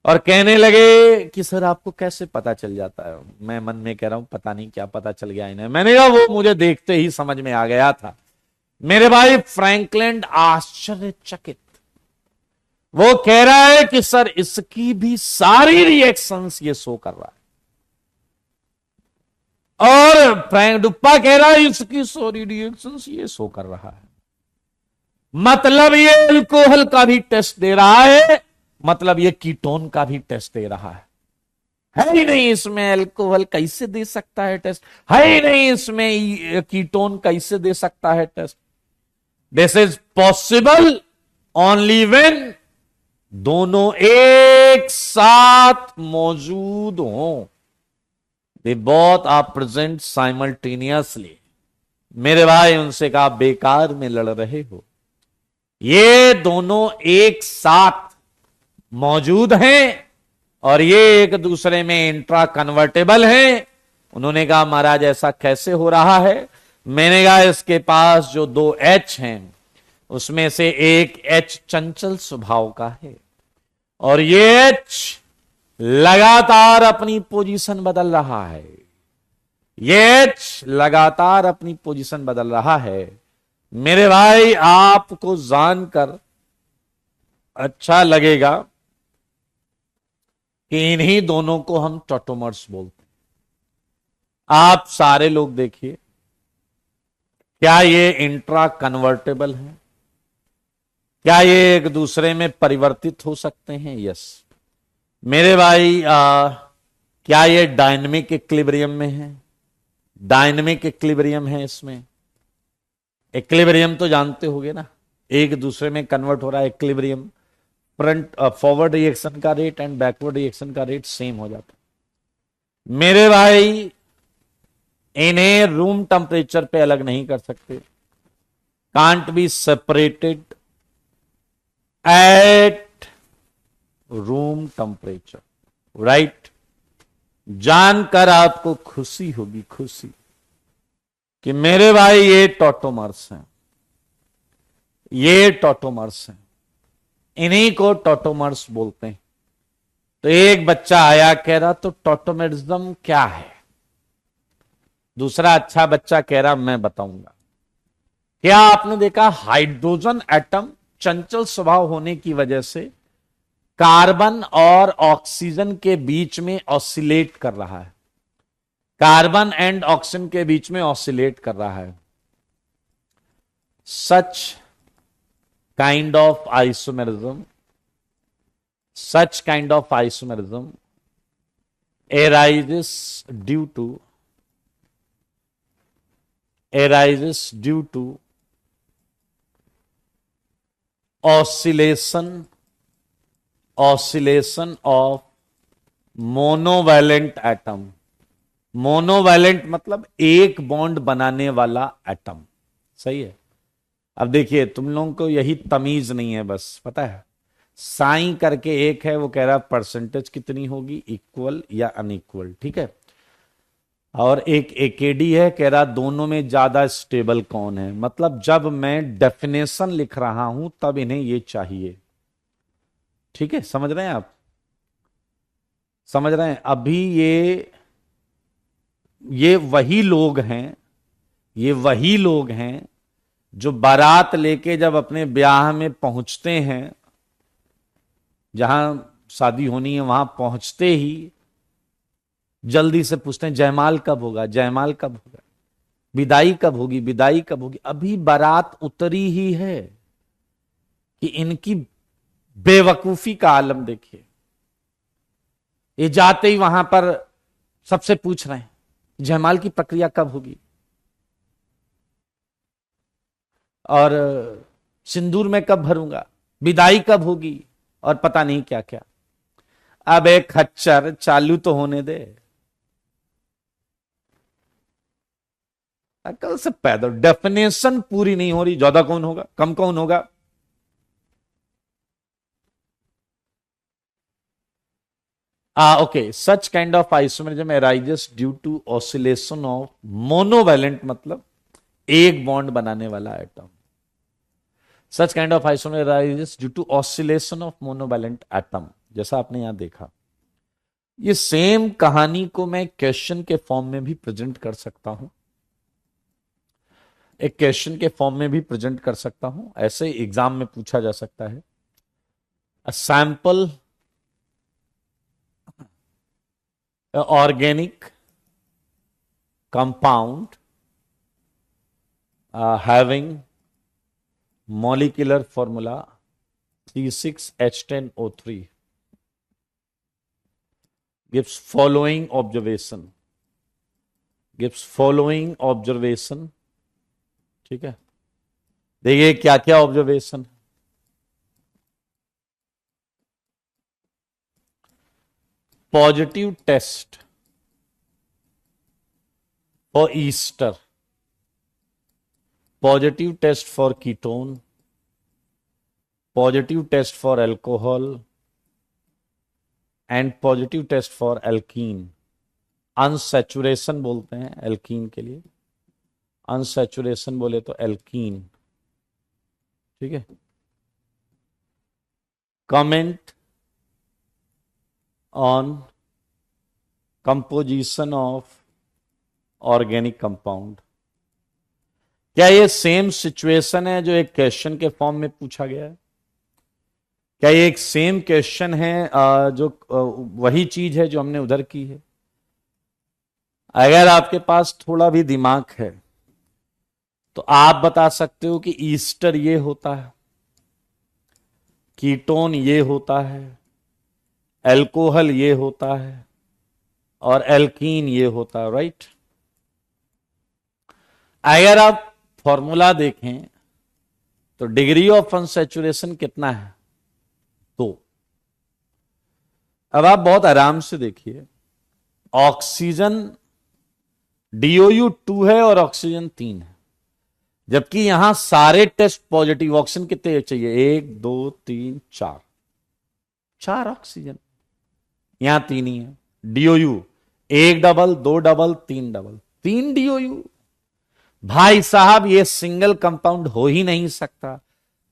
और कहने लगे कि सर आपको कैसे पता चल जाता है। मैं मन में कह रहा हूं पता नहीं क्या पता चल गया इन्हें। मैंने कहा वो मुझे देखते ही समझ में आ गया था। मेरे भाई फ्रैंकलिन आश्चर्यचकित, वो कह रहा है कि सर इसकी भी सारी रिएक्शंस ये शो कर रहा है और फ्रैंक डुप्पा कह रहा है इसकी सारी रिएक्शंस ये शो कर रहा है। मतलब ये अल्कोहल का भी टेस्ट दे रहा है, मतलब ये कीटोन का भी टेस्ट दे रहा है ही नहीं इसमें अल्कोहल कैसे दे सकता है टेस्ट, है ही नहीं इसमें कीटोन कैसे दे सकता है test. This is possible only when दोनों एक साथ मौजूद हों, they both are present simultaneously. मेरे भाई उनसे कहा बेकार में लड़ रहे हो, ये दोनों एक साथ मौजूद हैं और ये एक दूसरे में इंट्रा कन्वर्टेबल हैं। उन्होंने कहा महाराज ऐसा कैसे हो रहा है। मैंने कहा इसके पास जो 2 H हैं उसमें से एक H चंचल स्वभाव का है और ये H लगातार अपनी पोजीशन बदल रहा है। ये H लगातार अपनी पोजीशन बदल रहा है। मेरे भाई आपको जानकर अच्छा लगेगा कि इन्हीं दोनों को हम टॉटोमर्स बोलते हैं। आप सारे लोग देखिए, क्या ये इंट्रा कन्वर्टेबल है, क्या ये एक दूसरे में परिवर्तित हो सकते हैं। यस मेरे भाई क्या ये डायनेमिक इक्विलिब्रियम में है, डायनेमिक इक्विलिब्रियम है इसमें। इक्विलिब्रियम तो जानते होगे ना, एक दूसरे में कन्वर्ट हो रहा है इक्विलिब्रियम। फ्रंट फॉरवर्ड रिएक्शन का रेट एंड बैकवर्ड रिएक्शन का रेट सेम हो जाता है। मेरे भाई इन्हें रूम टेम्परेचर पे अलग नहीं कर सकते, can't be separated at room temperature, right. जानकर आपको खुशी होगी, खुशी, कि मेरे भाई ये टॉटोमर्स हैं, ये टॉटोमर्स हैं, इन्हीं को टॉटोमर्स बोलते हैं। तो एक बच्चा आया कह रहा तो टॉटोमेरिज्म क्या है। दूसरा अच्छा बच्चा कह रहा मैं बताऊंगा। क्या आपने देखा हाइड्रोजन एटम चंचल स्वभाव होने की वजह से कार्बन और ऑक्सीजन के बीच में ऑसिलेट कर रहा है, कार्बन एंड ऑक्सीजन के बीच में ऑसिलेट कर रहा है। सच kind of isomerism, such kind of isomerism arises due to oscillation of monovalent atom। Monovalent मतलब एक बॉन्ड बनाने वाला एटम, सही है। अब देखिए तुम लोगों को यही तमीज नहीं है, बस पता है साइन करके एक है, वो कह रहा परसेंटेज कितनी होगी, इक्वल या अनइक्वल, ठीक है। और एक एकेडी है, कह रहा दोनों में ज्यादा स्टेबल कौन है। मतलब जब मैं डेफिनेशन लिख रहा हूं तब इन्हें ये चाहिए, ठीक है। समझ रहे हैं आप, समझ रहे हैं। अभी ये वही लोग हैं, ये वही लोग हैं जो बारात लेके जब अपने ब्याह में पहुंचते हैं, जहां शादी होनी है वहां पहुंचते ही जल्दी से पूछते हैं जयमाल कब होगा, जयमाल कब होगा, विदाई कब होगी, विदाई कब होगी। अभी बारात उतरी ही है कि इनकी बेवकूफी का आलम देखिए। ये जाते ही वहां पर सबसे पूछ रहे हैं जयमाल की प्रक्रिया कब होगी, और सिंदूर में कब भरूंगा, विदाई कब होगी, और पता नहीं क्या क्या। अब एक खच्चर चालू तो होने दे, अकल से पैदा। डेफिनेशन पूरी नहीं हो रही, ज्यादा कौन होगा, कम कौन होगा। Okay, such kind of isomerism arises due to oscillation of monovalent मतलब एक बॉन्ड बनाने वाला atom. Such kind of isomerism arises due to oscillation of monovalent atom, जैसा आपने यहां देखा। ये सेम कहानी को मैं क्वेश्चन के फॉर्म में भी प्रेजेंट कर सकता हूं, एक क्वेश्चन के फॉर्म में भी प्रेजेंट कर सकता हूं। ऐसे एग्जाम में पूछा जा सकता है, a sample organic compound having molecular formula C6H10O3 gives following observation, ठीक है। देखिए क्या क्या observation. Positive test for ester, positive test for ketone, positive test for alcohol and positive test for alkene। Unsaturation बोलते हैं एल्कीन के लिए, unsaturation बोले तो एल्कीन, ठीक है। Comment on composition of organic compound. क्या ये सेम सिचुएशन है जो एक क्वेश्चन के फॉर्म में पूछा गया है? क्या ये एक सेम क्वेश्चन है जो वही चीज है जो हमने उधर की है? अगर आपके पास थोड़ा भी दिमाग है तो आप बता सकते हो कि ईस्टर ये होता है, कीटोन ये होता है, एल्कोहल ये होता है, और एल्कीन ये होता है, राइट। अगर आप फॉर्मूला देखें तो डिग्री ऑफ अनसैचुरेशन कितना है, 2। अब आप बहुत आराम से देखिए, ऑक्सीजन DOU 2 है और ऑक्सीजन 3 है, जबकि यहां सारे टेस्ट पॉजिटिव। ऑक्सीजन कितने चाहिए, 1 2 3 4, 4 ऑक्सीजन, यहां 3 ही है। DOU 1 double 2 double 3 double, 3 DOU. भाई साहब ये सिंगल कंपाउंड हो ही नहीं सकता।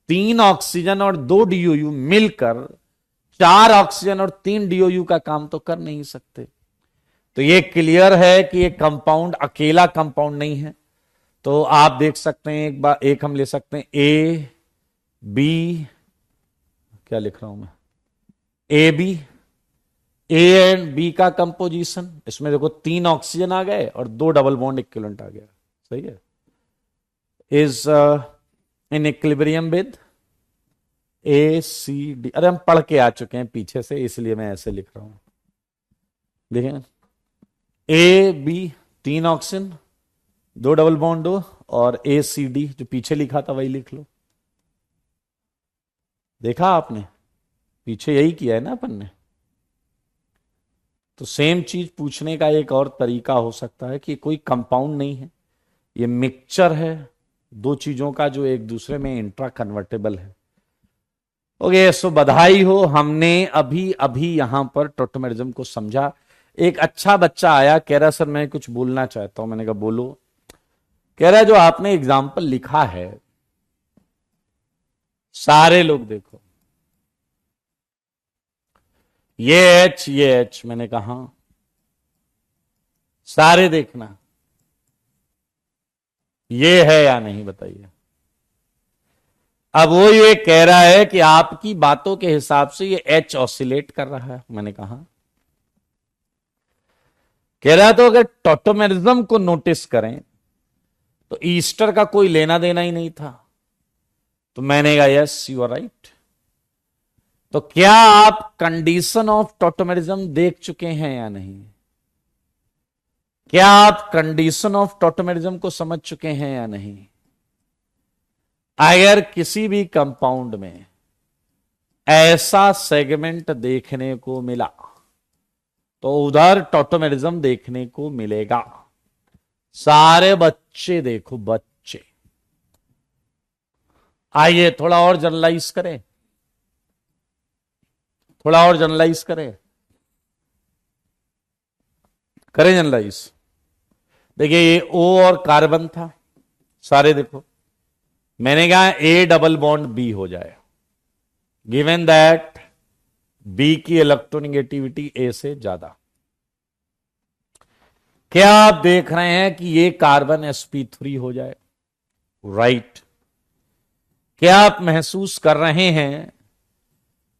3 ऑक्सीजन और 2 डीओयू मिलकर 4 ऑक्सीजन और 3 डीओयू का काम तो कर नहीं सकते। तो ये क्लियर है कि ये कंपाउंड अकेला कंपाउंड नहीं है। तो आप देख सकते हैं, एक हम ले सकते हैं ए बी, क्या लिख रहा हूं मैं, A B, A and B का कंपोजिशन, इसमें देखो 3 ऑक्सीजन आ गए और 2 डबल बॉन्ड इक्विवेलेंट आ गया। सही है। Is in equilibrium with A C D. अरे हम पढ़ के आ चुके हैं पीछे से, इसलिए मैं ऐसे लिख रहा हूं। देखें, A B 3 oxygen 2 double bond 2, और ए सी डी जो पीछे लिखा था वही लिख लो। देखा आपने, पीछे यही किया है ना अपन ने। तो सेम चीज पूछने का एक और तरीका हो सकता है कि कोई कंपाउंड नहीं है, ये मिक्सचर है 2 चीजों का जो एक दूसरे में इंट्रा कन्वर्टेबल है। ओके, सो बधाई हो, हमने अभी अभी यहां पर टोटोमेरिज्म को समझा। एक अच्छा बच्चा आया, कह रहा सर मैं कुछ बोलना चाहता हूं। मैंने कहा बोलो। कह रहा जो आपने एग्जाम्पल लिखा है, सारे लोग देखो, ये एच ये एच। मैंने कहा सारे देखना, ये है या नहीं बताइए। अब वो ये कह रहा है कि आपकी बातों के हिसाब से ये एच ऑसिलेट कर रहा है। मैंने कहा, कह रहा तो अगर टोटोमेरिज्म को नोटिस करें तो ईस्टर का कोई लेना देना ही नहीं था। तो मैंने कहा यस यू आर राइट। तो क्या आप कंडीशन ऑफ टोटोमेरिज्म देख चुके हैं या नहीं? क्या आप कंडीशन ऑफ टोटोमेरिज्म को समझ चुके हैं या नहीं? अगर किसी भी कंपाउंड में ऐसा सेगमेंट देखने को मिला तो उधर टोटोमेरिज्म देखने को मिलेगा। सारे बच्चे देखो, बच्चे। आइए थोड़ा और जनरलाइज करें, थोड़ा और जनरलाइज करें जनरलाइज। देखिए ये O और कार्बन था, सारे देखो। मैंने कहा A डबल बॉन्ड B हो जाए, गिवन दैट B की इलेक्ट्रोनेगेटिविटी A से ज्यादा। क्या आप देख रहे हैं कि ये कार्बन sp3 हो जाए? राइट। क्या आप महसूस कर रहे हैं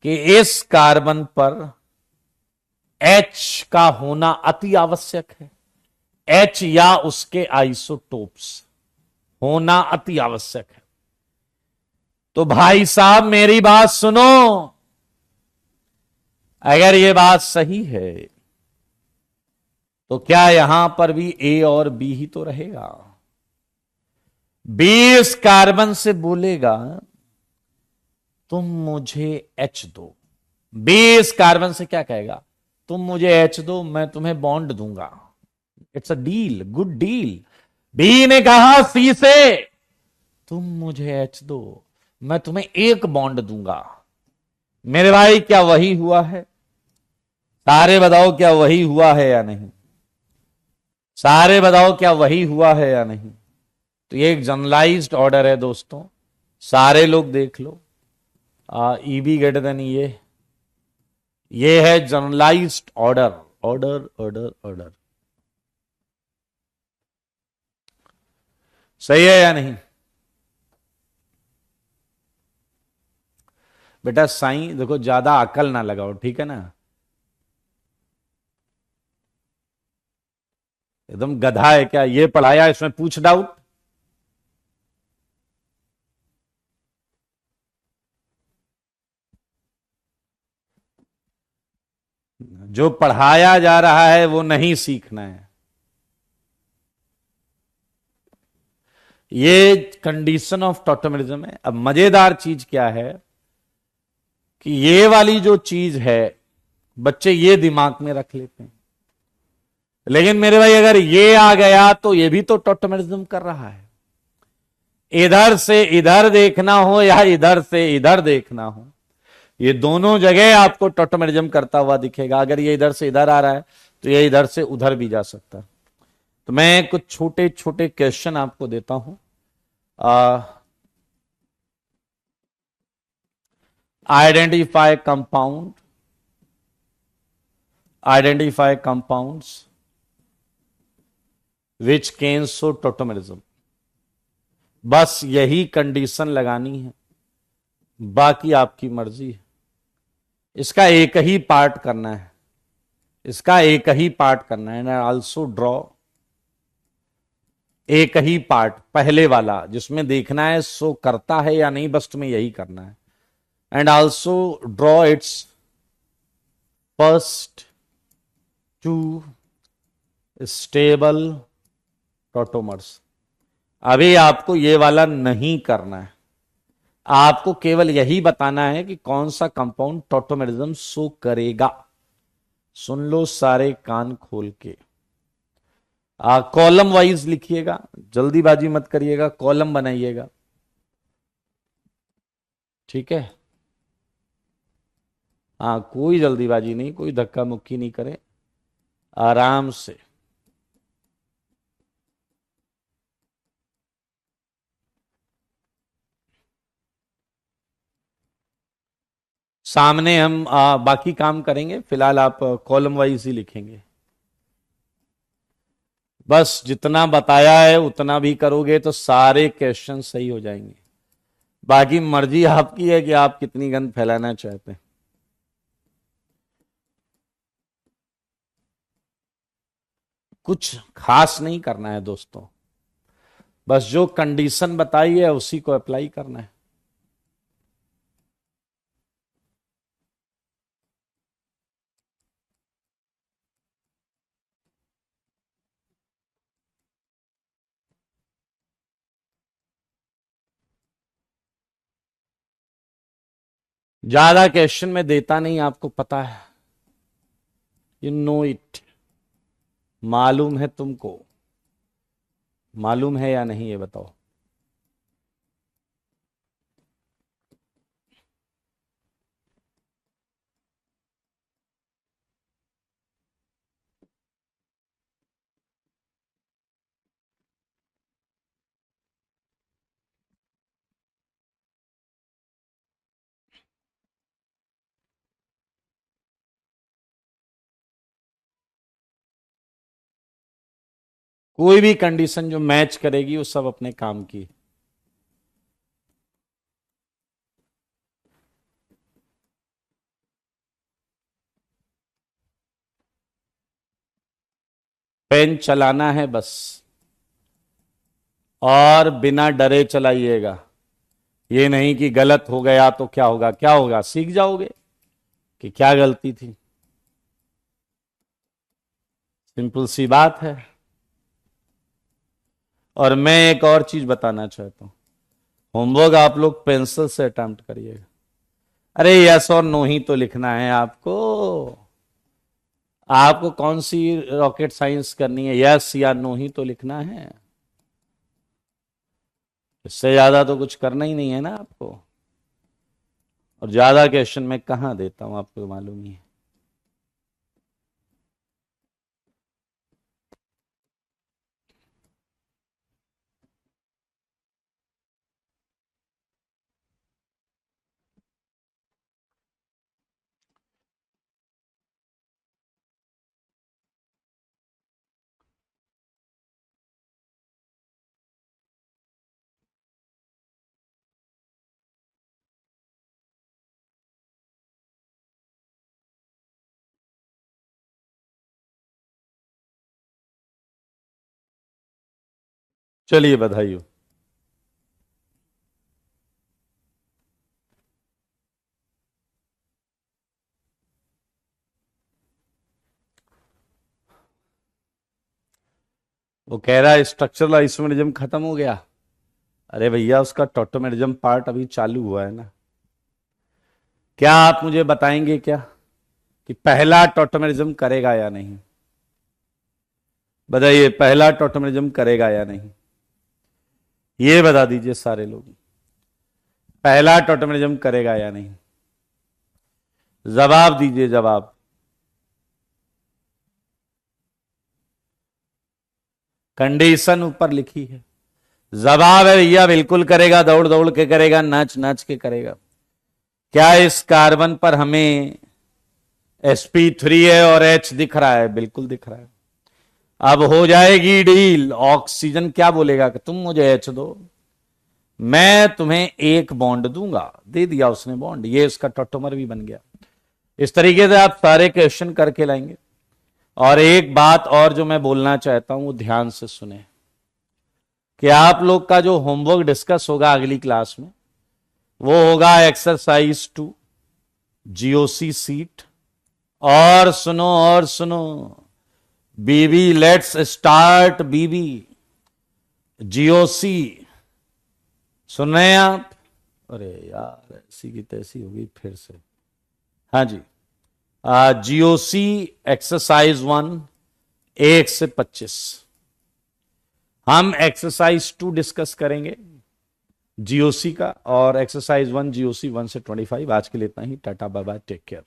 कि इस कार्बन पर H का होना अति आवश्यक है? H या उसके आइसोटोप्स होना अति आवश्यक है। तो भाई साहब मेरी बात सुनो, अगर ये बात सही है तो क्या यहां पर भी A और B ही तो रहेगा? B इस कार्बन से बोलेगा तुम मुझे H दो। B इस कार्बन से क्या कहेगा? तुम मुझे H दो, मैं तुम्हें बॉन्ड दूंगा। It's a deal, good deal. B ने कहा C से तुम मुझे H दो, मैं तुम्हें एक बॉन्ड दूंगा। मेरे भाई क्या वही हुआ है? सारे बताओ क्या वही हुआ है या नहीं? सारे बताओ क्या वही हुआ है या नहीं? तो ये एक जनरलाइज्ड ऑर्डर है दोस्तों, सारे लोग देख लो। EB ग्रेटर देन ये है generalised order, order order order. सही है या नहीं? बेटा साईं देखो, ज्यादा अकल ना लगाओ, ठीक है ना? एकदम गधा है क्या? ये पढ़ाया, इसमें पूछ डाउट। जो पढ़ाया जा रहा है वो नहीं सीखना है। ये कंडीशन ऑफ टोटोमेरिज्म है। अब मजेदार चीज क्या है कि ये वाली जो चीज है बच्चे ये दिमाग में रख लेते हैं, लेकिन मेरे भाई अगर ये आ गया तो ये भी तो टोटोमेरिज्म कर रहा है। इधर से इधर देखना हो या इधर से इधर देखना हो, ये दोनों जगह आपको टॉटोमेरिज्म करता हुआ दिखेगा। अगर ये इधर से इधर आ रहा है तो ये इधर से उधर भी जा सकता है। तो मैं कुछ छोटे छोटे क्वेश्चन आपको देता हूं। Identify compound, identify compounds which can show tautomerism. बस यही कंडीशन लगानी है, बाकी आपकी मर्जी है। इसका एक ही पार्ट करना है, इसका एक ही पार्ट करना है। एंड ऑल्सो ड्रॉ एक ही पार्ट, पहले वाला जिसमें देखना है शो करता है या नहीं, बस तुम्हें यही करना है। And also draw its first two stable tautomers. अभी आपको ये वाला नहीं करना है, आपको केवल यही बताना है कि कौन सा कंपाउंड टॉटोमेरिज्म शो करेगा। सुन लो सारे कान खोल के। कॉलम वाइज लिखिएगा, जल्दीबाजी मत करिएगा, कॉलम बनाइएगा, ठीक है। हाँ, कोई जल्दीबाजी नहीं, कोई धक्का मुक्की नहीं करे, आराम से। सामने हम बाकी काम करेंगे, फिलहाल आप कॉलम वाइज ही लिखेंगे। बस जितना बताया है उतना भी करोगे तो सारे क्वेश्चन सही हो जाएंगे। बाकी मर्जी आपकी है कि आप कितनी गंद फैलाना चाहते हैं। कुछ खास नहीं करना है दोस्तों, बस जो कंडीशन बताई है उसी को अप्लाई करना है। ज्यादा क्वेश्चन में देता नहीं, आपको पता है, यू नो इट। मालूम है तुमको, मालूम है या नहीं ये बताओ। कोई भी कंडीशन जो मैच करेगी वो सब अपने काम की। पेन चलाना है बस, और बिना डरे चलाइएगा। ये नहीं कि गलत हो गया तो क्या होगा, क्या होगा, सीख जाओगे कि क्या गलती थी। सिंपल सी बात है। और मैं एक और चीज बताना चाहता हूं, होमवर्क आप लोग पेंसिल से अटेम्प्ट करिएगा। अरे यस और नो ही तो लिखना है आपको। आपको कौन सी रॉकेट साइंस करनी है, यस या नो ही तो लिखना है। इससे ज्यादा तो कुछ करना ही नहीं है ना आपको। और ज्यादा क्वेश्चन मैं कहां देता हूं, आपको मालूम ही है। चलिए बधाई हो। वो कह रहा है स्ट्रक्चरल आइसोमेरिज्म खत्म हो गया। अरे भैया, उसका टॉटोमेरिज्म पार्ट अभी चालू हुआ है ना। क्या आप मुझे बताएंगे क्या कि पहला टॉटोमेरिज्म करेगा या नहीं? बताइए, पहला टॉटोमेरिज्म करेगा या नहीं, ये बता दीजिए सारे लोग। पहला टॉटोमेरिज्म करेगा या नहीं? जवाब दीजिए, जवाब। कंडीशन ऊपर लिखी है, जवाब है भैया बिल्कुल करेगा, दौड़ दौड़ के करेगा, नाच नाच के करेगा। क्या इस कार्बन पर हमें sp3 है और H दिख रहा है? बिल्कुल दिख रहा है। अब हो जाएगी डील। ऑक्सीजन क्या बोलेगा कि तुम मुझे H दो, मैं तुम्हें एक बॉन्ड दूंगा। दे दिया उसने बॉन्ड, ये इसका टॉटोमर भी बन गया। इस तरीके से आप सारे क्वेश्चन करके लाएंगे। और एक बात और जो मैं बोलना चाहता हूं वो ध्यान से सुने, कि आप लोग का जो होमवर्क डिस्कस होगा अगली क्लास में वो होगा एक्सरसाइज 2 जीओसी सीट। और सुनो बीबी, लेट्स स्टार्ट बीबी जीओसी। सुन रहे हैं आप? अरे यार ऐसी की तैसी होगी फिर से। हाँ जी, जीओसी एक्सरसाइज 1 1 से 25। हम एक्सरसाइज 2 डिस्कस करेंगे जीओसी का, और एक्सरसाइज 1 जीओसी 1 से 25। आज के लिए इतना ही। Tata bye bye, take care.